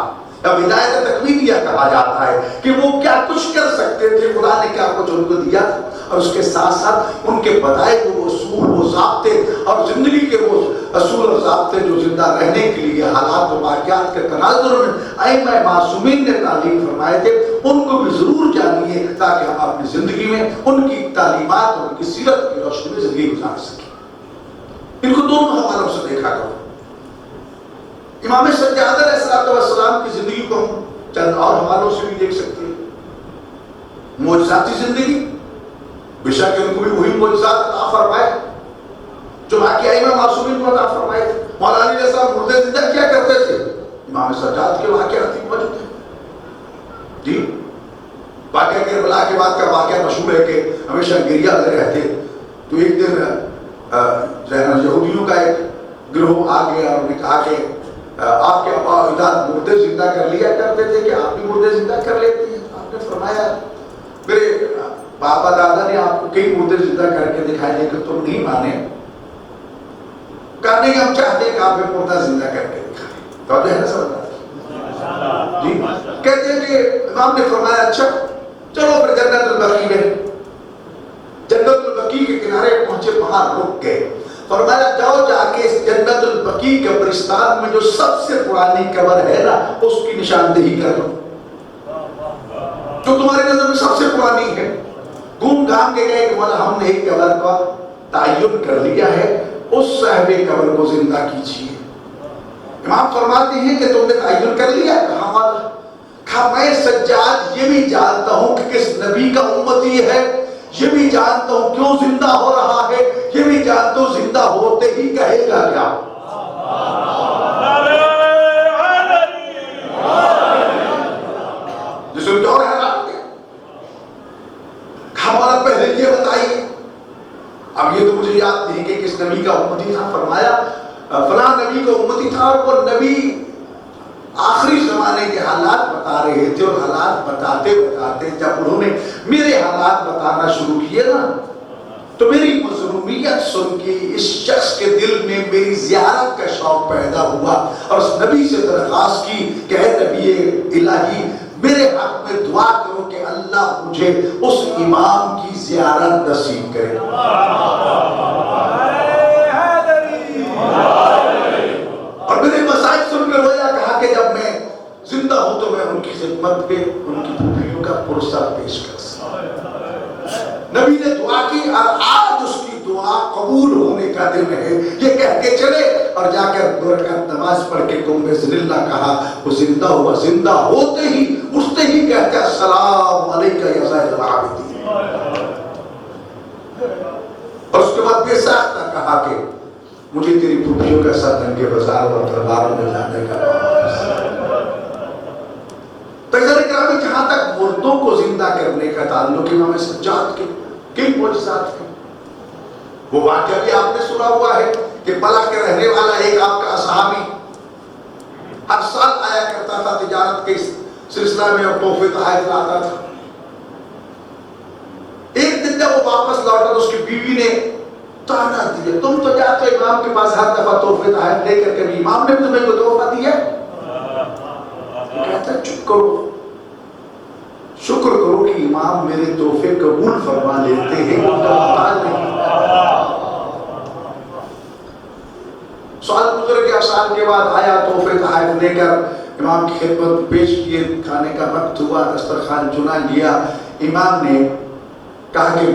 یا ہدایت تکوینیہ کہا جاتا ہے، کہ وہ کیا کچھ کر سکتے تھے، خدا نے کیا کچھ ان کو دیا تھا. اور اس کے ساتھ ساتھ ان کے بتائے وہ اصول، وہ ضابطے اور زندگی کے وہ اصول اور ضابطے جو زندہ رہنے کے لیے حالات و واقعات کے تناظر میں ائمہ معصومین نے تعلیم فرمائے تھے، ان کو بھی ضرور جانیے تاکہ ہم اپنی زندگی میں ان کی تعلیمات اور ان کی سیرت کی روشنی میں زندگی گزار سکیں. ان کو دونوں حوالوں سے دیکھا کرو. امام سجاد علیہ السلام کی زندگی کو ہم چند اور حوالوں سے بھی دیکھ سکتے ہیں. معجزاتی زندگی، بے شک ان کو بھی وہی معجزات عطا فرمائے جو باقی ائمہ معصومین کو عطا فرمائے تھے. مولا علی علیہ السلام مردے زندہ کیا کرتے تھے، امام سجاد کے واقعات موجود ہیں. جی واقعہ کربلا کے بعد کا واقعہ مشہور ہے کہ ہمیشہ گریہ لے رہتے. تو ایک دن یہودیوں کا ایک گروہ آ گیا اور نے کہا کہ آپ کے ابا اجداد مردے زندہ کر لیا کرتے تھے کہ آپ بھی مردے زندہ کر لیتے ہیں. آپ نے فرمایا میرے باپا دادا نے آپ کو کئی مردے زندہ کر کے دکھائے لیکن تم نہیں مانے. کہا نہیں ہم چاہتے ہیں کہ آپ بھی مردہ زندہ کر کے دکھائیں. تو ہے نا سب جی کہتے ہیں کہ امام نے فرمایا اچھا چلو پھر جنت البقیع میں. جنت البقیع کے کنارے پہنچے، وہاں رک گئے. فرمایا جاؤ جا کے اس جنت البقیع قبرستان میں جو سب سے پرانی قبر ہے نا اس کی نشاندہی کر لو، جو تمہارے نظر میں سب سے پرانی ہے. گھوم گھام کے گئے کہ مولا ہم نے ایک قبر کا تعین کر لیا ہے، اس صاحب قبر کو زندہ کیجیے. امام فرماتے ہیں کہ تم نے تعین کر لیا؟ کہا مولا. کہا میں سجاد یہ بھی جانتا ہوں کہ کس نبی کا امتی ہے، یہ بھی جانتا ہوں کیوں زندہ ہو رہا ہے، یہ بھی جانتا ہوں زندہ ہوتے ہی کہے گا کیا. جس میں اور حیران گیا. ہمارا پہلے یہ بتائیے. اب یہ تو مجھے یاد نہیں کہ کس نبی کا امتی تھا. فرمایا فلاں نبی کا امتی تھا، اور وہ نبی آخری زمانے کے حالات بتا رہے تھے. اور حالات بتاتے بتاتے جب انہوں نے میرے حالات بتانا شروع کیے نا تو میری مظلومیت سن کے اس شخص کے دل میں میری زیارت کا شوق پیدا ہوا اور اس نبی سے درخواست کی کہ اے نبی الہی میرے حق میں دعا کرو کہ اللہ مجھے اس امام کی زیارت نصیب کرے. اور میرے مسائل سن کر رویا، کہا کہ جب میں زندہ ہوں تو میں ان کی خدمت پہ ان کی پھوپھیوں کا پرسہ پیش کر سکتا. نبی نے دعا کی اور آج اس کی دعا قبول ہونے کا دن ہے. یہ کہہ کے چلے اور جا کر 2 رکعت نماز پڑھ کے قوم ذلہ کہا. وہ زندہ ہوا، زندہ ہوتے ہی اٹھتے ہی کہتا ہے السلام علیکہ یا زین العابدین. اور اس کے بعد بے ساختہ کہا کہ مجھے تیری پھوپھیوں کا ساتھ ننگے بازار اور درباروں میں جانے کا. تجربہ کرام جہاں تک مردوں کو زندہ کرنے کا تعلق امام سجاد کے کئی معجزات ہیں. وہ واقعہ بھی آپ نے سنا ہوا ہے کہ بلا کے رہنے والا ایک آپ کا اصحابی ہر سال آیا کرتا تھا تجارت کے سلسلہ میں اور تحفے تحائف لاتا تھا. ایک دن جب وہ واپس لوٹا تو اس کی بیوی نے تانا دیا، تم تو جاتے امام کے پاس ہر دفعہ تحفے تحائف لے کر کے بھی امام نے تمہیں کوئی تحفہ دیا؟ کہتا ہے چپ کرو، شکر کرو کہ امام میرے تحفے قبول فرما لیتے ہیں، ان کا محتاج نہیں. سال گزر گیا، سال کے بعد آیا تحفے تحائف لے کر امام کی خدمت پیش کیے. کھانے کا وقت ہوا، دسترخوان چنا گیا. امام نے کہا کہ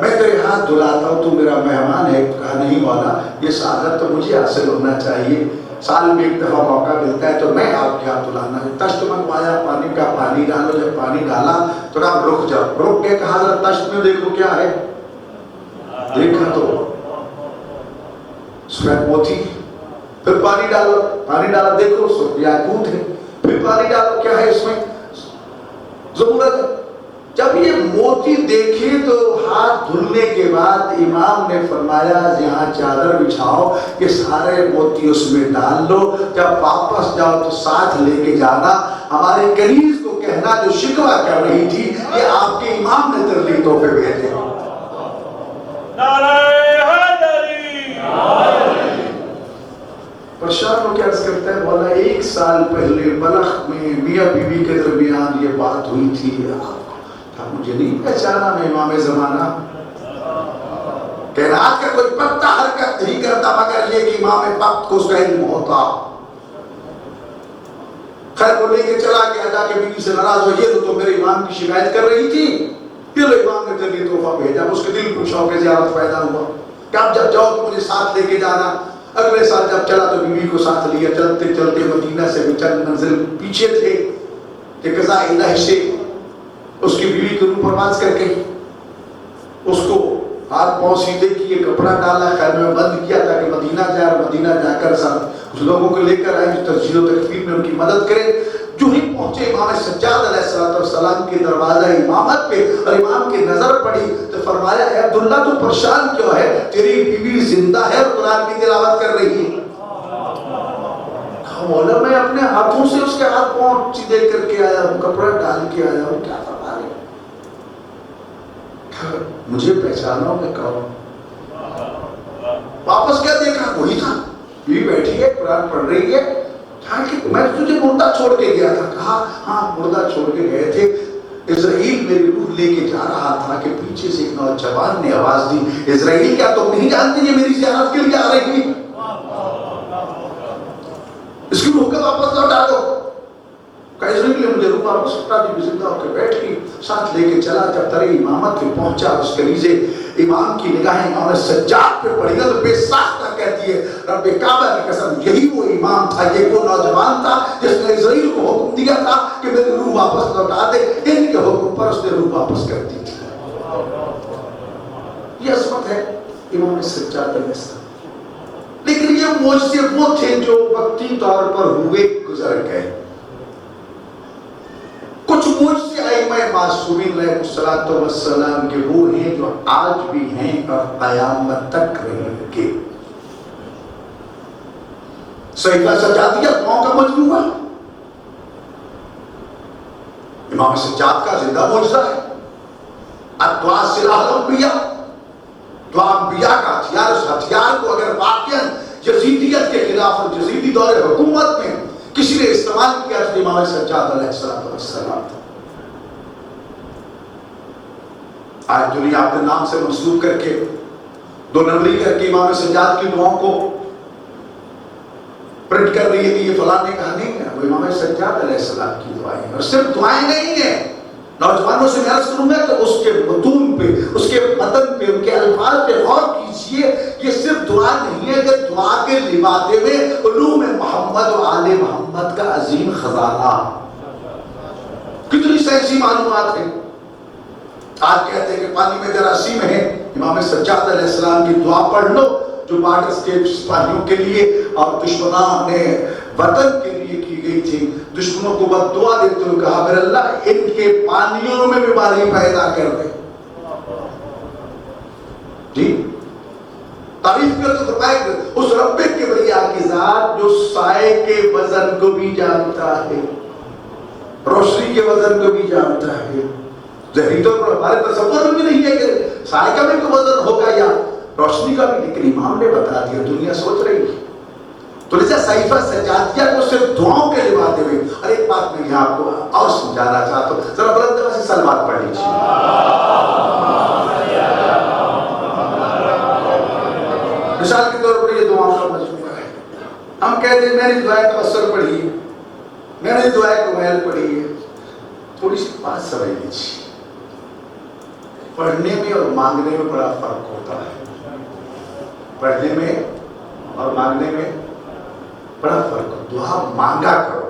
میں تیرے ہاتھ دھلاتا ہوں، تو میرا مہمان ہے. کہا نہیں مولا، یہ سعادت تو مجھے حاصل ہونا چاہیے. سال میں ایک دفعہ موقع ملتا ہے تو میں آپ کے ہاتھ دھلانا ہے. تشت منگوایا، پانی کا پانی ڈالو. جب پانی ڈالا تو آپ رک جاؤ. رک کے کہا ذرا تشت میں دیکھو کیا ہے. دیکھا تو سفید موتی. پھر پانی ڈالو، پانی ڈالا، دیکھو یاقوت ہے. پھر پانی ڈالو، کیا ہے اس میں؟ زمرد. جب یہ موتی دیکھے تو ہاتھ دھلنے کے بعد امام نے فرمایا یہاں چادر بچھاؤ، کہ سارے موتی اس میں ڈال لو، جب واپس جاؤ تو ساتھ لے کے جانا، ہمارے کنیز کو کہنا جو شکوہ کر رہی تھی کہ آپ کے امام نے ترلی تحفے بھیجے۔ پریشان ہو کے عرض کرتا ہے مولا 1 سال پہلے بلخ میں میاں بیوی کے درمیان یہ بات ہوئی تھی، آپ مجھے نہیں پہچانا، میں امام زمانہ، کائنات کا کوئی پتہ حرکت نہیں کرتا مگر یہ کہ امام وقت کو اس کا علم ہوتا۔ خیر وہ لے کے چلا گیا، جا کے بیوی سے ناراض ہو، یہ تو میرے امام کی شکایت کر رہی تھی، پھر امام نے ترلی تحفہ بھیجا، اس کے دل پوچھا کہ زیارت پیدا ہوا کہ اب جب جاؤ تو مجھے ساتھ لے کے جانا۔ اگلے سال جب چلا تو بیوی کو ساتھ لیا، چلتے چلتے مدینہ سے بھی چند منزل پیچھے تھے کہ قضاء الہی سے اس کی بیوی کو روح پرواز کر کے اس کو ہاتھ پاؤں سیدھے کیے، کپڑا ڈالا، خیر میں بند کیا تاکہ مدینہ جائے اور مدینہ جا کر ساتھ اس لوگوں کو لے کر آئے جو تسجیل و تکفیر میں ان کی مدد کرے۔ جو ہی پہنچے امام سجاد علیہ السلام کے دروازہ امامت پہ اور امام کی نظر پڑی تو فرمایا اے عبداللہ تو پریشان کیوں ہے، تیری بیوی زندہ ہے اور قرآن کی تلاوت کر رہی ہے۔ کہا مولا میں اپنے ہاتھوں سے اس کے ہاتھ پاؤں سیدھے کر کے آیا ہوں، کپڑا ڈال کے آیا ہوں، کیا فرما رہے؟ مجھے پہچانا میں کہوں؟ واپس کیا دیکھا؟ وہی تھا، بیوی بیٹھی ہے قرآن پڑھ رہی ہے۔ میں تجھے مردہ چھوڑ کے گیا تھا۔ کہا ہاں مردہ چھوڑ کے گئے تھے، اسرائیل میری روح لے کے جا رہا تھا کہ پیچھے سے ایک نوجوان نے آواز دی، اسرائیل کیا تم نہیں جانتے یہ میری زیارت کے لیے آ رہی ہے، اس کی روح کو واپس لوٹا دو۔ کہا اسرائیل نے مجھے روح واپس لوٹا دی، زندہ ہو کے بیٹھ گئی، ساتھ لے کے چلا۔ جب ترے امامت پہ پہنچا اس کنیزے امام کی نگاہیں امام سجاد پہ پڑی نا تو بے ساختہ کہتی ہے رب کعبہ کی قسم یہی وہ امام تھا، یہ وہ نوجوان تھا جس نے اسرائیل کو حکم دیا تھا کہ میری روح واپس لوٹا دے، ان کے حکم پر اس نے روح واپس کر دی تھی۔ یہ عظمت ہے امام سجاد علیہ السلام۔ لیکن یہ معجزے وہ تھے جو وقتی طور پر ہوئے گزر گئے۔ کچھ معجزے ائمہ معصومین علیہ السلام کے وہ ہیں جو آج بھی ہیں اور قیامت تک رہیں گے۔ صحیفہ سجادیہ دعاؤں کا مجموعہ، امام سجاد کا زندہ معجزہ ہے۔ الدعاء سلاح الانبیاء، دعا انبیاء کا ہتھیار، اس ہتھیار کو اگر واقعاً یزیدیت کے خلاف اور یزیدی دور حکومت میں کسی نے استعمال کیا تو امام سجاد علیہ السلام تھا۔ آج دنیا اپنے نام سے منسوب کر کے 2 نمبری کر کے امام سجاد کی دعاؤں کو پرنٹ کر رہی ہے کہ یہ فلاں نے کہا، نہیں ہے، وہ امام سجاد علیہ السلام کی دعائیں ہیں، اور صرف دعائیں نہیں ہیں۔ نوجوانوں سے میں عرض کروں گا کہ اس کے متون پہ، اس کے متن پہ، ان کے الفاظ پہ غور کیجئے، یہ صرف دعا نہیں ہے کہ دعا کے لبادے میں علوم محمد و آل محمد کا عظیم خزانہ، کتنی سائنسی معلومات ہیں۔ آج کہتے ہیں کہ پانی میں جراثیم ہے، امام سجاد علیہ السلام کی دعا پڑھ لو جو بارڈرز کے سپاہیوں کے لیے اور دشمنان نے وطن کے لیے کی گئی تھی، دشمنوں کو بد دعا دیتے ہوئے کہا میرے اللہ ان کے پانیوں میں بیماری پیدا کر دے۔ جی تعریف کرتے فرمایا کہ اس رب کے بڑیا کی ذات جو سائے کے وزن کو بھی جانتا ہے، روشنی کے وزن کو بھی جانتا ہے۔ ظاہری طور پر ہمارے تصور میں نہیں ہے کہ سائے کا بھی کوئی وزن ہوگا یا روشنی کا بھی، لیکن امام نے بتا دیا، دنیا سوچ رہی ہے۔ تو لہذا صحیفہ سجادیہ کو صرف دعاؤں کے لبادے ہوئے۔ اور ایک بات میں یہاں آپ کو اور سمجھانا چاہتا ہوں، ذرا بلند سے سلوات پڑھ لیجیے۔ مثال کے طور پر یہ دعاؤں کا مجموعہ ہے۔ ہم کہتے ہیں میں نے دعائے توسل پڑھی ہے، میں نے دعائے کمیل پڑھی ہے، تھوڑی سی بات سمجھ لیجیے، پڑھنے میں اور مانگنے میں بڑا فرق ہوتا ہے۔ پڑھنے میں اور مانگنے میں بڑا فرق ہے۔ دعا مانگا کرو،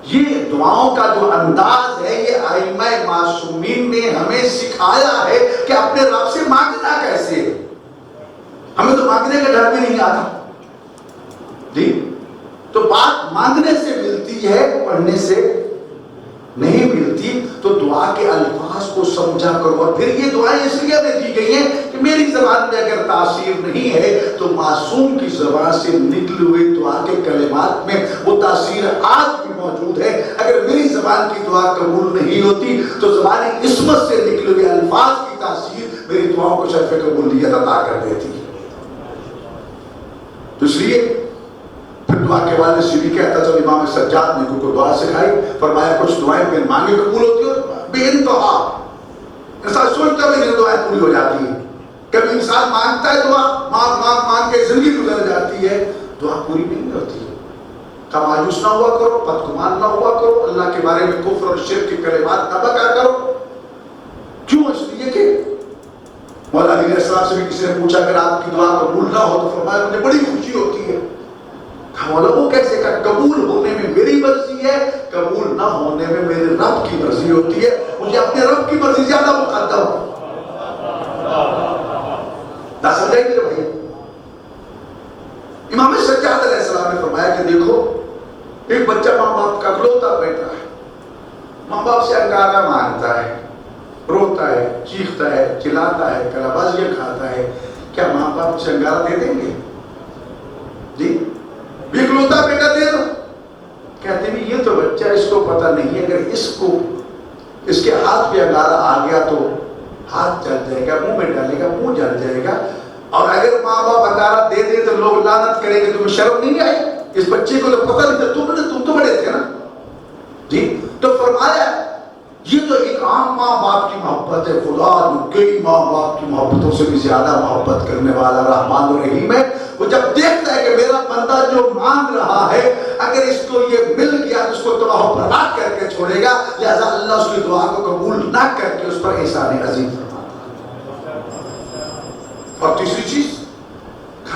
یہ دعاؤں کا جو انداز ہے یہ ائمہ معصومین نے ہمیں سکھایا ہے کہ اپنے رب سے مانگنا کیسے۔ ہمیں تو مانگنے کا ڈر بھی نہیں آتا جی، تو بات مانگنے سے ملتی ہے، پڑھنے سے نہیں ملتی۔ تو دعا کے الفاظ الفاظ کو سمجھا کرو. اور پھر یہ دعائیں اس لیے ہمیں دی گئی ہیں کہ میری زبان میں اگر تاثیر نہیں ہے تو معصوم کی زبان سے نکلے ہوئے دعا کے کلمات میں وہ تاثیر آج بھی موجود ہے. اگر میری زبان کی دعا قبول نہیں ہوتی تو زبان عصمت سے نکلے ہوئے الفاظ کی تاثیر میری دعاؤں کو شرف قبولیت عطا کر دیتی ہے. تو اس لیے پھر دعا کے والد سے بھی کہتا جب امام سجاد نے کو دعا سکھائی, فرمایا کچھ دعائیں بن مانگے قبول ہوتی ہیں اور بے انتہا انسان سوچتا ہے میری دعائیں پوری ہو جاتی ہیں. کبھی انسان مانگتا ہے دعا مانگ کے زندگی گزر جاتی ہے, دعا پوری نہیں ہوتی ہے. کا مایوس نہ ہوا کرو, بدگمان نہ ہوا کرو, اللہ کے بارے میں کفر اور شرک کے کلمات نہ بکا کرو. کیوں؟ اس لیے کہ مولا علیہ السلام سے بھی کسی نے پوچھا اگر آپ کی دعا قبول نہ ہو تو فرمایا مجھے بڑی خوشی ہوتی ہے. مولا وہ کیسے کہ قبول ہونے میں میری مرضی ہے, قبول نہ ہونے میں میرے رب کی مرضی ہوتی ہے. مجھے اپنے رب کی مرضی زیادہ مقدم نہ سمجھائے میرے بھائی. امام سجاد علیہ السلام نے فرمایا کہ دیکھو ایک بچہ ماں باپ کا اکلوتا بیٹا ہے, ماں باپ سے انگارہ مانگتا ہے, روتا ہے, چیختا ہے, چلاتا ہے, کلابازیاں کھاتا ہے, کیا ماں باپ سے انگارہ دے دیں گے؟ جی اکلوتا بیٹا دے دو. کہتے ہیں یہ تو بچہ, اس کو پتہ نہیں ہے اگر اس کے ہاتھ پہ انگارہ آ گیا تو ہاتھ جل جائے گا, منہ میں ڈالے گا منہ جل جائے گا, اور اگر ماں باپ انگارہ دے دے تو لوگ لعنت کریں گے. تمہیں شرم نہیں آئی؟ اس بچے کو تو پتہ نہیں تھا, تم تو بڑے تھے نا. جی تو فرمایا یہ تو ایک عام ماں باپ کی محبت ہے. خدا کئی ماں باپ کی محبتوں سے بھی زیادہ محبت کرنے والا رحمان و رحیم ہے. وہ جب دیکھتا ہے کہ میرا بندہ جو مانگ رہا ہے اگر اس کو یہ مل گیا تو اس کو تباہ و برباد کر کے چھوڑے گا, لہذا اللہ اس کی دعا کو قبول نہ کر کے اس پر احسان عظیم فرماتا ہے. اور تیسری چیز,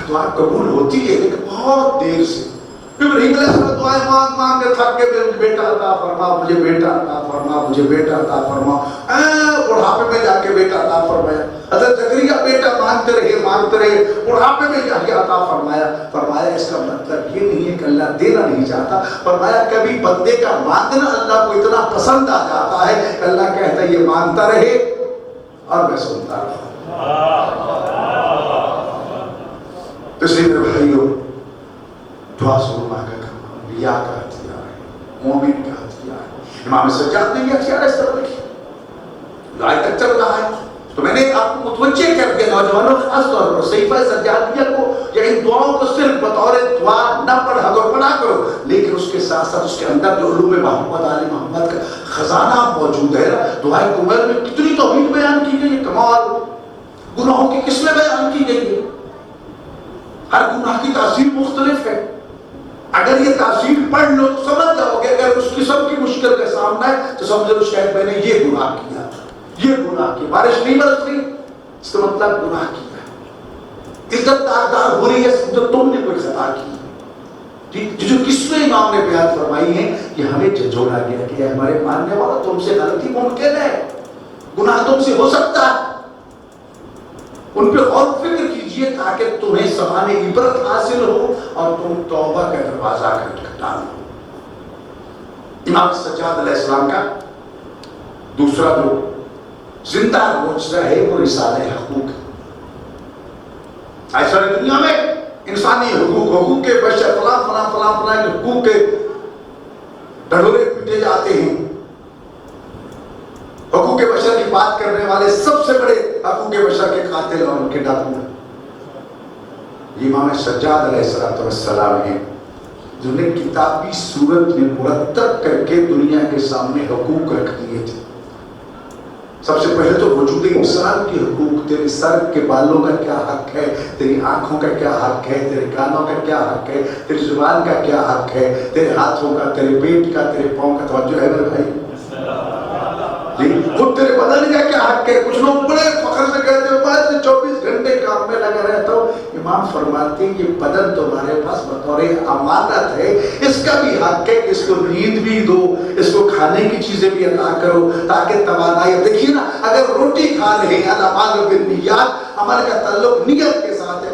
دعا قبول ہوتی ہے لیکن بہت دیر سے. ابراہیم علیہ السلام دعائیں مانگ کے تھک کے مجھے بیٹا عطا فرما, مجھے بیٹا عطا فرما, مجھے بیٹا عطا فرما. بڑھاپے میں جا کے بیٹا عطا فرمایا. حضرت زکریا بیٹا مانگتے رہے, بڑھاپے میں جا کے عطا فرمایا. فرمایا اس کا مطلب یہ نہیں ہے کہ اللہ دینا نہیں چاہتا. فرمایا کبھی بندے کا مانگنا اللہ کو اتنا پسند آ جاتا ہے کہ اللہ کہتا ہے یہ مانگتا رہے اور میں سنتا رہا. تو اس لیے میرے بھائیوں, دعا سننا کا کام انبیاء کا ہتھیار ہے, مومن کا ہتھیار ہے. امام سجاد نے یہ ہتھیار اس طرح رکھی, آج تک چل رہا ہے. تو میں نے آپ کو متوجہ کر دیا نوجوانوں خاص طور پر صحیفہ سجادیہ کو یا ان دعاؤں کو صرف بطور دعا نہ پڑھا کرو, پڑھا کرو, لیکن اس کے ساتھ ساتھ اس کے اندر جو علوم محمد آل محمد کا خزانہ موجود ہے. دعائے کمر میں کتنی توحید بیان کی گئی ہے, کمال. گناہوں کی قسمیں بیان کی گئی ہے, ہر گناہ کی تاثیر مختلف ہے. اگر یہ تاثیر پڑھ لو تو سمجھ جاؤ گے. اگر اس قسم کی مشکل کا سامنا ہے تو سمجھو شاید میں نے یہ گناہ کیا, یہ گناہ کی. بارش نہیں برس رہی, اس کا مطلب گناہ کیا. عزت دار ہو رہی ہے, سمجھو تم نے کوئی خطا کی. جو قسمیں امام نے بیان فرمائی ہیں یہ ہمیں جھنجھوڑا گیا کہ ہمارے ماننے والا تم سے غلطی ممکن ہے, گناہ تم سے ہو سکتا ہے. ان پہ غور فکر کیجئے تاکہ تمہیں سامان عبرت حاصل ہو اور تم توبہ کا دروازہ کھٹکھٹاؤ. امام سجاد علیہ السلام کا دوسرا جو زندہ معجزہ ہے وہ رسالہ حقوق. ایسا دنیا میں انسانی حقوق کے بشر فلاں حقوق کے ڈھڈورے پیٹے جاتے ہیں. حقوق بشر کی بات کرنے والے سب سے بڑے حقوق بشر کے قاتل اور ان کے ڈاکو ہیں. امام سجاد علیہ السلام ہیں جنہوں نے کتابی صورت میں مرتب کر کے دنیا کے سامنے حقوق رکھ دیے تھے. سب سے پہلے تو وجود انسان کے حقوق, تیرے سر کے بالوں کا کیا حق ہے, تیری آنکھوں کا کیا حق ہے, تیرے کانوں کا کیا حق ہے, تیری زبان کا کیا حق ہے, تیرے ہاتھوں کا, تیرے پیٹ کا, تیرے پاؤں کا. توجہ ہے میرے بھائی, خود تیرے بدن کا کیا حق ہے. کچھ لوگ بڑے فخر سے کہتے ہیں میں 24 گھنٹے کام میں لگا رہتا ہوں. امام فرماتے ہیں یہ بدن تمہارے پاس بطور امانت ہے, اس کا بھی حق ہے کہ اس کو نیند بھی دو, اس کو کھانے کی چیزیں بھی عطا کرو تاکہ توانائی. دیکھیے نا, اگر روٹی کھا رہے ہیں الاعمال بالنیات, عمل کا تعلق نیت کے ساتھ ہے,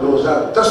2010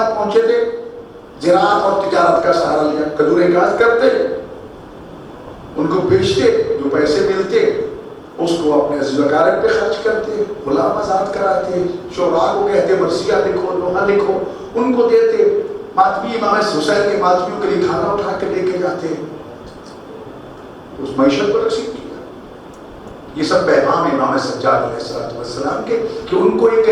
مدینہ پہنچے تھے، زراعت اور تجارت کا سہارا لیا، کھجوریں کاشت کرتے، ان کو بیچتے، جو پیسے ملتے اس کو اپنے عزیز و اقارب پہ خرچ کرتے، غلام آزاد کراتے، شعراء کو کہتے مرثیہ لکھو، لوحہ لکھو، ان کو دیتے، ماتمی امام حسین کے ماتمیوں کے لیے کھانا اٹھا کے لے کے جاتے، اس معیشت کو رسید کیا۔ یہ سب پیغام امام سجاد علیہ السلام کے، کہ ان کو ایک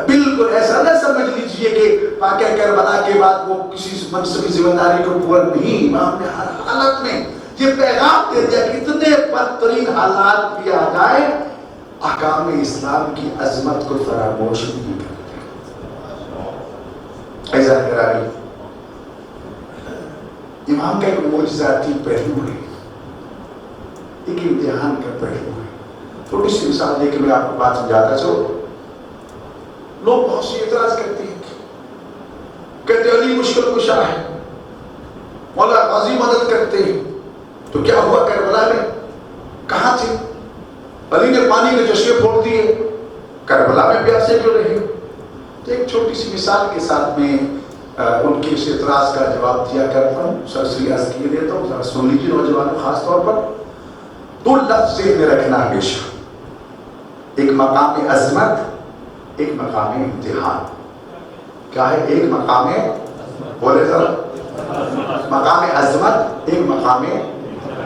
بالکل ایسا نہ سمجھ لیجئے کہ واقعہ کربلا کے بعد وہ کسی منصبی ذمہ داری کو پورا نہیں، امام نے ہر حالت میں یہ پیغام دے دیا کہ اتنے بدترین حالات بھی آ جائیں، احکام اسلام کی عظمت کو فراموش نہیں کرتے۔ ایسا کراری امام کا ایک معجزاتی پہلو ہے، ایک امتحان کا پہلو ہے۔ تھوڑی سی مثال دے کے میں آپ کو بات سمجھاتا چلو۔ لوگ بہت سی اعتراض کرتے ہیں، کہتے علی مشکل کشا ہے، مولا غازی مدد کرتے ہیں، تو کیا ہوا کربلا میں؟ کہاں تھے؟ علی نے پانی کے چشمے پھوڑ دیے، کربلا میں پیاسے کیوں رہے؟ تو ایک چھوٹی سی مثال کے ساتھ میں ان کی اس اعتراض کا جواب دیا کرتا ہوں، سرسری عرض کیے دیتا ہوں، ذرا سن لیجیے نوجوانوں خاص طور پر۔ دو لفظ ذہن میں رکھنا ہمیشہ، ایک مقام عظمت، ایک مقام امتحان۔ کیا ہے؟ ایک مقام، بولے ذرا، مقام عظمت، ایک مقام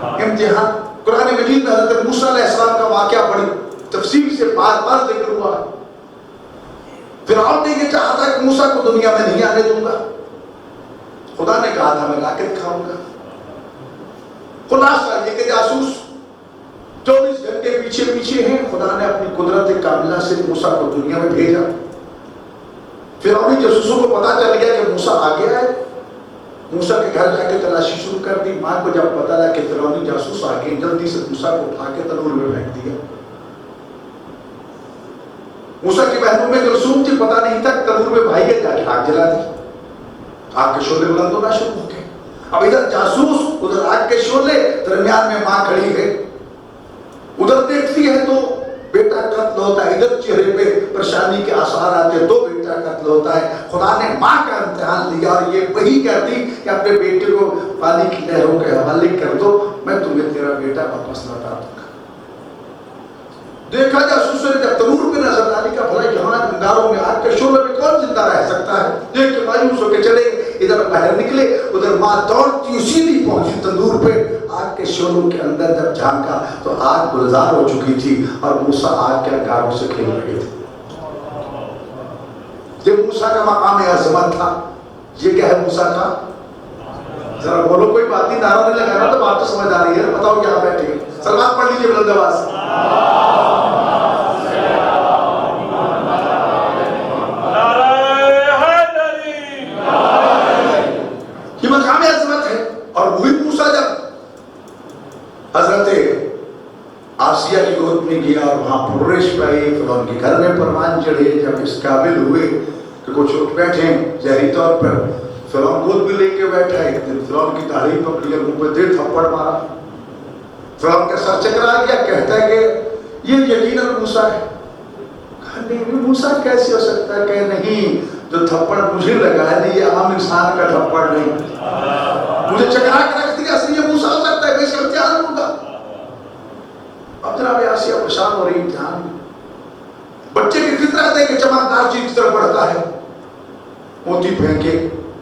امتحان۔ قرآن مجید میں حضرت موسیٰ علیہ السلام کا واقعہ بڑی تفصیل سے بار بار ذکر ہوا ہے۔ فرعون نے یہ چاہا تھا کہ موسیٰ کو دنیا میں نہیں آنے دوں گا، خدا نے کہا تھا میں لا کے دکھاؤں گا۔ خلاصہ یہ کہ جاسوس 24 گھنٹے پیچھے پیچھے ہیں، خدا نے اپنی قدرت کاملہ سے موسیٰ کو دنیا میں بھیجا۔ فرعونی جاسوسوں کو پتا چل گیا کہ موسیٰ آ گیا ہے، موسیٰ کے گھر جا کے تلاشی شروع کر دی۔ ماں کو جب پتا لگا کہ فرعونی جاسوس آ گئے، جلدی سے موسیٰ کو اٹھا کے تنور میں پھینک دیا۔ موسیٰ کی بہنوں میں جو رسوم تھی، پتا نہیں تھا تنور میں بھائی کے جا کے آگ جلا دی، آگ کے شعلے بلند ہونا شروع ہو گئے۔ اب ادھر جاسوس، ادھر آگ کے شعلے، درمیان میں ماں کھڑی ہے، ادھر دیکھتی ہے تو بیٹا قتل ہوتا ہے، ادھر چہرے پہ پریشانی کے آثار آتے تو بیٹا قتل ہوتا ہے۔ خدا نے ماں کا امتحان لیا اور یہ وہی کہتی کہ اپنے بیٹے کو پانی کی نہروں کے حوالے کر دو، میں تمہیں تیرا بیٹا واپس لوٹا دوں گا۔ دیکھا جاسوس نے جب تنور پہ نظر ڈالی کا بھلا یہاں انگاروں میں آگ کے شعلے میں کون زندہ رہ سکتا ہے؟ دیکھ کے مایوس ہو کے چلے، ادھر باہر نکلے، ادھر ماں دوڑتی سیدھی پہنچی تندور پہ، آگ کے شعلوں کے اندر جب جھانکا تو آگ گلزار ہو چکی تھی اور موسیٰ آگ کے انگاروں سے کھیل رہے تھے۔ یہ موسیٰ کا مقام عظمت تھا۔ یہ کیا ہے موسیٰ کا؟ ذرا بولو، کوئی بات نہیں، نعرہ نہیں لگانا تو بات تو سمجھ آ رہی ہے، بتاؤ کیا بیٹھے سلوات پڑھ لیجیے بلند آواز سے۔ یہ مقام عظمت ہے۔ اور وہی موسیٰ جب حضرت آسیہ کی گود میں گیا اور وہاں پرورش پائی، فرعون کے گھر میں پروان چڑھے، جب اس قابل ہوئے کہ کچھ اٹھ بیٹھے ظاہری طور پر، فرعون گود بھی لے کے بیٹھا، ایک دن فرعون کی داڑھی پکڑی اور منہ پہ دے تھپڑ مارا، فرعون کا سر چکرا گیا، کہتا ہے کہ یہ یقیناً موسیٰ ہے۔ کہا نہیں، موسیٰ کیسے ہو سکتا ہے؟ کہ نہیں، جو تھپڑ مجھے لگا ہے نہیں، یہ عام انسان کا تھپڑ نہیں، مجھے چکرا کے رکھ دیا، اس لیے موسیٰ ہو سکتا ہے، میں اس کا امتحان لوں گا۔ اب جناب آسیہ پریشان ہو رہی، امتحان بچے کی فطرت ہے کہ چمکدار چیز کی طرف بڑھتا ہے، موتی پھینکے،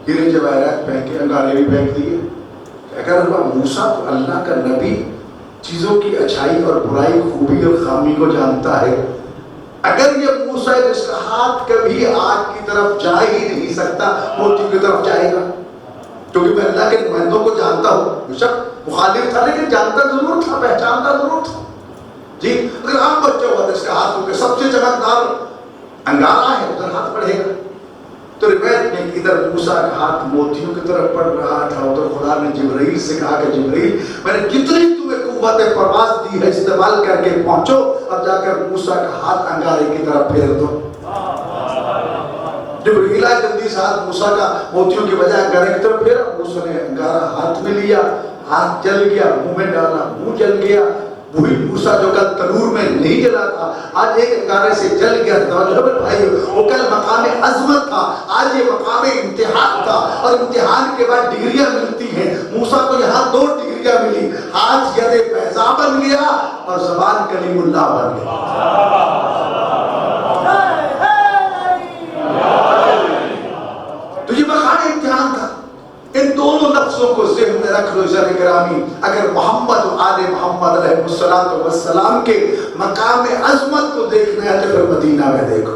ہیرے جواہرات پھینکے، انگارے بھی پھینک دیے۔ اگر ہوا موسیٰ تو اللہ کا نبی چیزوں کی اچھائی اور برائی، خوبی اور خامی کو جانتا ہے۔ اگر یہ موسیٰ ہے جس کا ہاتھ کبھی آگ کی طرف جا ہی نہیں سکتا، موتی کی طرف جائے گا، کیونکہ میں اللہ کے نمائندوں کو جانتا ہوں، بے شک مخالف تھا لیکن جانتا ضرور تھا، پہچانتا ضرور تھا۔ جی اگر عام بچہ ہوا تو اس کا ہاتھ ہو کے سب سے چمکدار انگارہ ہے، ادھر ہاتھ بڑھے گا۔ تو روایت میں ادھر موسیٰ کا ہاتھ موتیوں کی طرف بڑھ رہا تھا، ادھر خدا نے جبرائیل سے کہا کہ جبرائیل میں نے جتنی تمہیں قوت پرواز دی ہے استعمال کر کے پہنچو اور جا کر موسیٰ کا ہاتھ انگارے کی طرف پھیر دو۔ جبرائیل آئے، جلدی سے ہاتھ موسیٰ کا موتیوں کی بجائے انگارے کی طرف پھیرا، موسیٰ نے انگارہ ہاتھ میں لیا، ہاتھ جل گیا، منہ میں ڈالا، منہ جل گیا، وہی موسیٰ جو کل تنور میں نہیں جلا تھا آج ایک انگارے سے جل گیا تھا. بھائی وہ کل مقام عظمت تھا, آج یہ مقام امتحان تھا, اور امتحان کے بعد ڈگریاں ملتی ہیں. موسیٰ کو یہاں 2 ڈگریاں ملی, ہاتھ ید بیضاء بن گیا اور زبان کلیم اللہ بن گیا. تو یہ مقام امتحان تھا. ان دونوں لفظوں کو ذہن میں رکھ لو عزیزان گرامی. اگر محمد و آل محمد علیہ السلام کے مقام عظمت کو دیکھنا ہے تو پھر مدینہ میں دیکھو,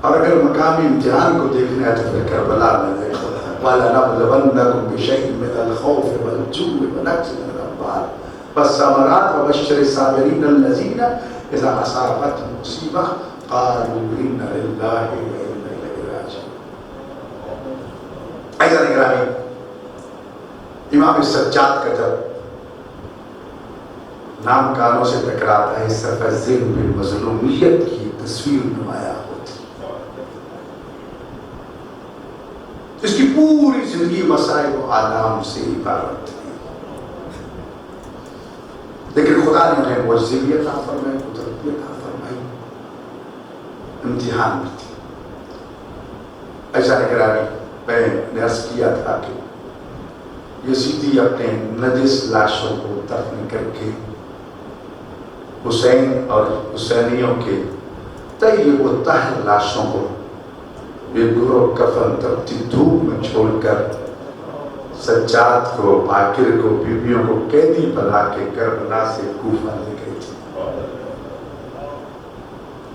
اور اگر مقام امتحان کو دیکھنا ہے تو پھر کربلا میں دیکھو. وَلَنَبْلُوَنَّكُمْ بِشَيْءٍ مِّنَ الْخَوْفِ وَالْجُوعِ وَنَقْصٍ مِّنَ الْأَمْوَالِ وَالثَّمَرَاتِ وَبَشِّرِ الصَّابِرِينَ الَّذِينَ إِذَا أَصَابَتْهُمْ مُصِيبَةٌ قَالُوا إِنَّا لِلَّهِ وَإِنَّا إِلَيْهِ رَاجِعُونَ. عزیزان گرامی, امام سجاد کا جب نام کانوں سے ٹکراتا ہے صرف ذہن میں مظلومیت کی تصویر نمایاں ہوتی. اس کی پوری زندگی مسائل و آلام سے عبارت تھی, لیکن خدا نے انہیں معجزہ عطا فرمائی, قدرت عطا فرمائی, امتحان بھی تھی. عزیزان گرامی, میں نے عرض کیا تھا کہ یزیدی اپنے نجس لاشوں کو دفن کر کے حسین اور حسینیوں کے طیب و طاہر لاشوں کو بے گور و کفن تپتی دھوپ میں چھوڑ کر سجاد کو, باقر کو, بیویوں کو قیدی بنا کے کربلا سے کوفہ لے گئی تھی.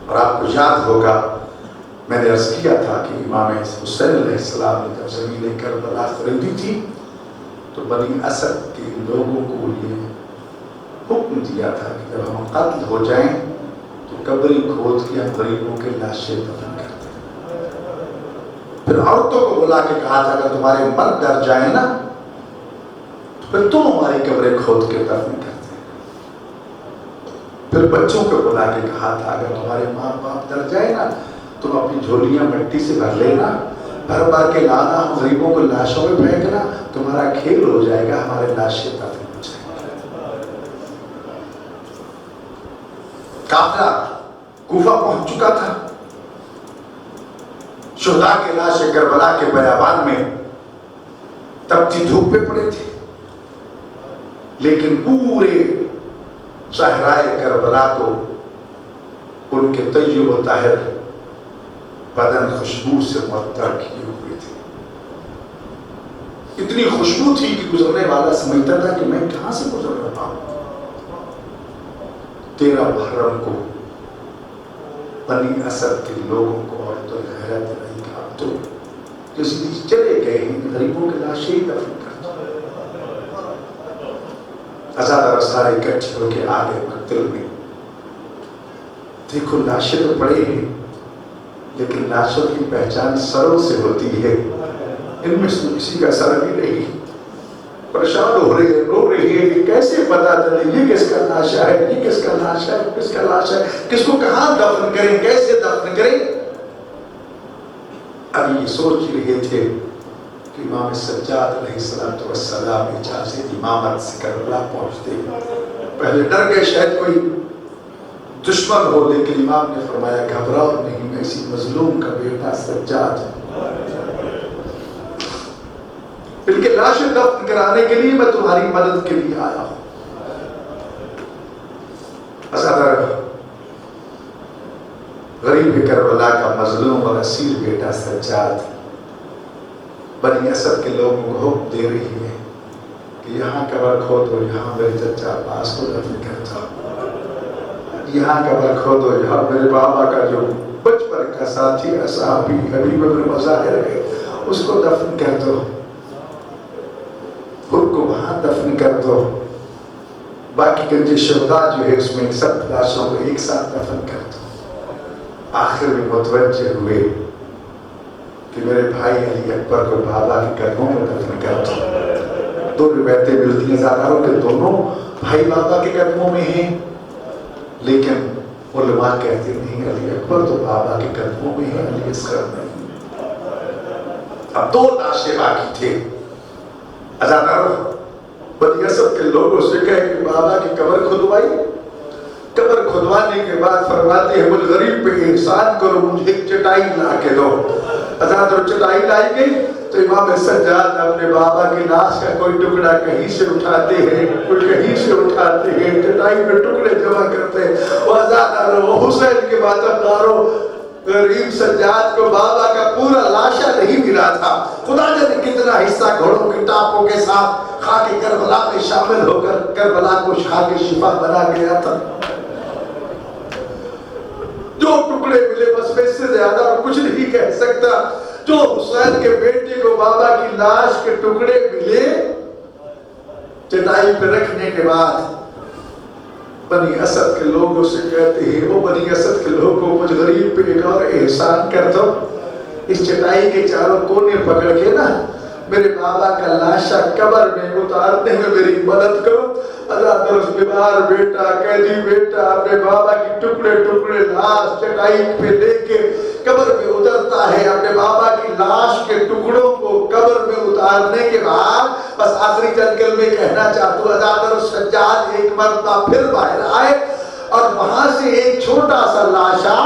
اور آپ کو یاد ہوگا میں نے عرض کیا تھا کہ امام حسین علیہ السلام نے جب زمین کربلا خریدی تھی تو بنی اسد کے لوگوں کو یہ حکم دیا تھا کہ جب ہم قتل ہو جائیں تو قبری کھود کے ہم غریبوں کے لاشیں دفن کرتے ہیں. پھر عورتوں کو بلا کے کہا تھا کہ تمہارے مرد ڈر جائیں نا تو پھر تم ہماری قبریں کھود کے دفن کرتے ہیں. پھر بچوں کو بلا کے کہا تھا اگر تمہارے ماں باپ ڈر جائیں نا تم اپنی جھولیاں مٹی سے بھر لینا, بھر بھر کے لانا, ہم غریبوں کو لاشوں میں پھینکنا, تمہارا کھیل ہو جائے گا, ہمارے لاشیں دفن ہو جائیں گے. قافلہ کوفہ پہنچ چکا تھا. شہداء کے لاشیں کربلا کے بیابان میں تپتی دھوپ پہ پڑے تھے, لیکن پورے صحرائے کربلا کو ان کے طیب و طاہر بدن خوشبو سے معطر کیے ہوئے تھے. اتنی خوشبو تھی کہ گزرنے والا سمجھتا تھا کہ میں کہاں سے گزر رہا ہوں. 13 محرم کو بنی اسد کے لوگوں کو اور تو حیرت نہیں کہ اب تو کسی چلے گئے ہیں, غریبوں کے لاشیں ہی دفن کرتے. آزادہ رسالے اکٹھے ہو کے آ گئے مقتل میں. دیکھو لاشیں تو پڑے ہیں, لیکن لاشوں کی پہچان سروں سے ہوتی ہے. ان میں سے کسی کا سر بھی نہیں. پریشان ہو رہے ہیں, رو رہی ہے کہ کیسے پتا چلے یہ کس کا لاشا ہے, یہ کس کا لاشا ہے, کس کا لاشا ہے, کس کو کہاں دفن کریں, کیسے دفن کریں. اب یہ سوچ رہے تھے کہ امام سجاد علیہ السلام اجازت امامت سے کربلا پہنچتے. پہلے ڈر گئے شاید کوئی دشمن ہو, لیکن امام نے فرمایا گھبراؤ نہیں, میں اسی مظلوم کا بیٹا سجاد ہوں. ان کے لاشیں دفن کرانے کے لیے میں تمہاری مدد کے لیے آیا ہوں. اسد غریب کربلا کا مظلوم اور اسیر بیٹا سجاد بنی اسد کے لوگوں کو حکم دے رہی ہے کہ یہاں قبر کھودو, یہاں میرے چچا عباس کو دفن کرتا. یہاں قبر کھودو, یہاں میرے بابا کا جو بچپن کا ساتھی صحابی حبیب بن مظاہر ہے اس کو دفن کر دو, ان کو وہاں دفن کر دو. باقی کے شہداء جو ہے اس میں سب لاشوں کو ایک ساتھ دفن کر دو. آخر میں متوجہ ہوئے کہ میرے بھائی علی اکبر کو بابا کے قدموں میں دفن کر دو. 2 روایتیں ملتی ہیں زیادہ کہ دونوں بھائی بابا کے قدموں میں ہیں, لیکن علماء کہتے نہیں علی اکبر تو بابا کے قدموں میں ہے, علی اصغر نہیں. اب 2 لاشیں باقی تھے. بنی اسد کے لوگوں سے کہے کہ بابا کی قبر کھدوائی. قبر کھدوانے کے بعد فرماتے ہیں مجھ غریب پہ احسان کرو، مجھے ایک چٹائی لا کے دو. حضرت اور چٹائی لائی گئی تو امام سجاد اپنے بابا کی لاش کا کوئی ٹکڑا کہیں سے اٹھاتے ہیں، کوئی کہیں سے اٹھاتے ہیں، چٹائی میں ٹکڑے جمع کرتے ہیں. وہ حسین کے ماتمداروں، غریب سجاد کو بابا کا پورا لاشا نہیں ملا تھا. خدا جانے کتنا حصہ گھوڑوں کی ٹاپوں کے ساتھ خاک کربلا میں شامل ہو کر کربلا کو خاک شفا بنا گیا تھا. جو ٹکڑے ملے بس میں سے زیادہ اور کچھ نہیں کہہ سکتا. جو حسین کے بیٹے کو بابا کی لاش کے ٹکڑے ملے چٹائی پہ رکھنے کے بعد بنی اسد کے لوگوں سے کہتے ہیں وہ بنی اسد کے لوگوں مجھ غریب پہ ایک اور احسان کر دو، اس چٹائی کے چاروں کونے پکڑ کے نا میرے بابا کا لاشا قبر میں اتارنے میں میری مدد کرو. اللہ درست بیمار بیٹا، قیدی بیٹا اپنے بابا کی ٹکڑے ٹکڑے لاش چٹائی پہ لے کے قبر میں اترتا ہے. اپنے بابا کی لاش کے ٹکڑوں کو قبر میں اتارنے کے بعد بس آخری چند کلمے کہنا چاہتا ہوں. اللہ درست سجاد ایک مرتبہ پھر باہر آئے اور وہاں سے ایک چھوٹا سا لاشا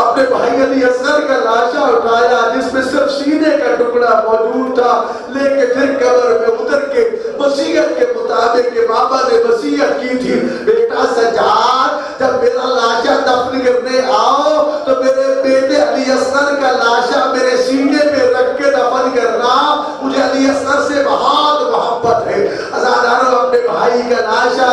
اپنے بھائی علی اصغر کا لاشا اٹھایا جس میں صرف سینے کا ٹکڑا موجود تھا، لے کے پھر قبر میں اتر کے وصیت کے مطابق کہ بابا نے وصیت کی تھی بیٹا سجاد جب میرا لاشا دفن کرنے آؤ تو میرے بیٹے علی اصغر کا لاشا میرے سینے پہ رکھ کے دفن کرنا، مجھے علی اصغر سے بہت محبت ہے. ازاداروں اپنے بھائی کا لاشا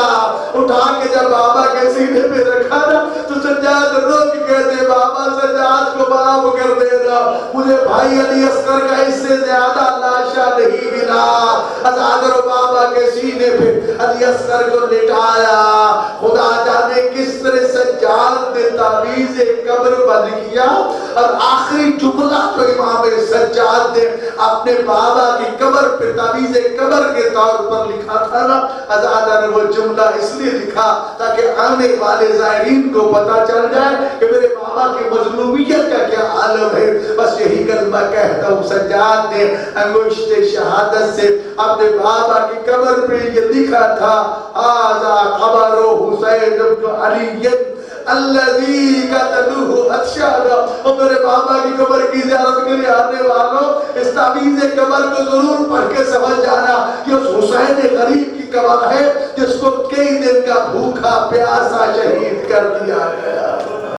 اٹھا کے جب بابا کے سینے پہ رکھا نا تو سجاد رو کے کہتے بابا سجاد کو معاف کر دینا، مجھے بھائی علی اصغر کا اس سے زیادہ لاشا نہیں ملا. ازاداروں بابا کے سینے پہ علی اصغر کو لٹایا. خدا جانے کس طرح سجاد نے تعویذ قبر بند کیا اور آخری جملہ تو امام سجاد نے اپنے بابا کی قبر پہ تعویذ قبر کے طور پر لکھا تھا نا. ازادہ نے وہ جملہ اس لیے لکھا تاکہ آنے والے زائرین کو پتا چل جائے کہ میرے بابا کی مظلومیت کا کیا عالم ہے. بس یہی کلمہ کہتا ہوں. سجاد نے انگشت شہادت سے اپنے بابا کی قبر پہ یہ لکھا تھا آزا قبر حسین ابن علی الذی قتلوہ اتشانا. اور میرے بابا کی قبر کی زیارت کے لیے آنے والوں اس تعویذ قبر کو ضرور پڑھ کے سمجھ جانا کہ اس حسین غریب کی قبر ہے جس کو کئی دن کا بھوکا پیاسا شہید کر دیا گیا.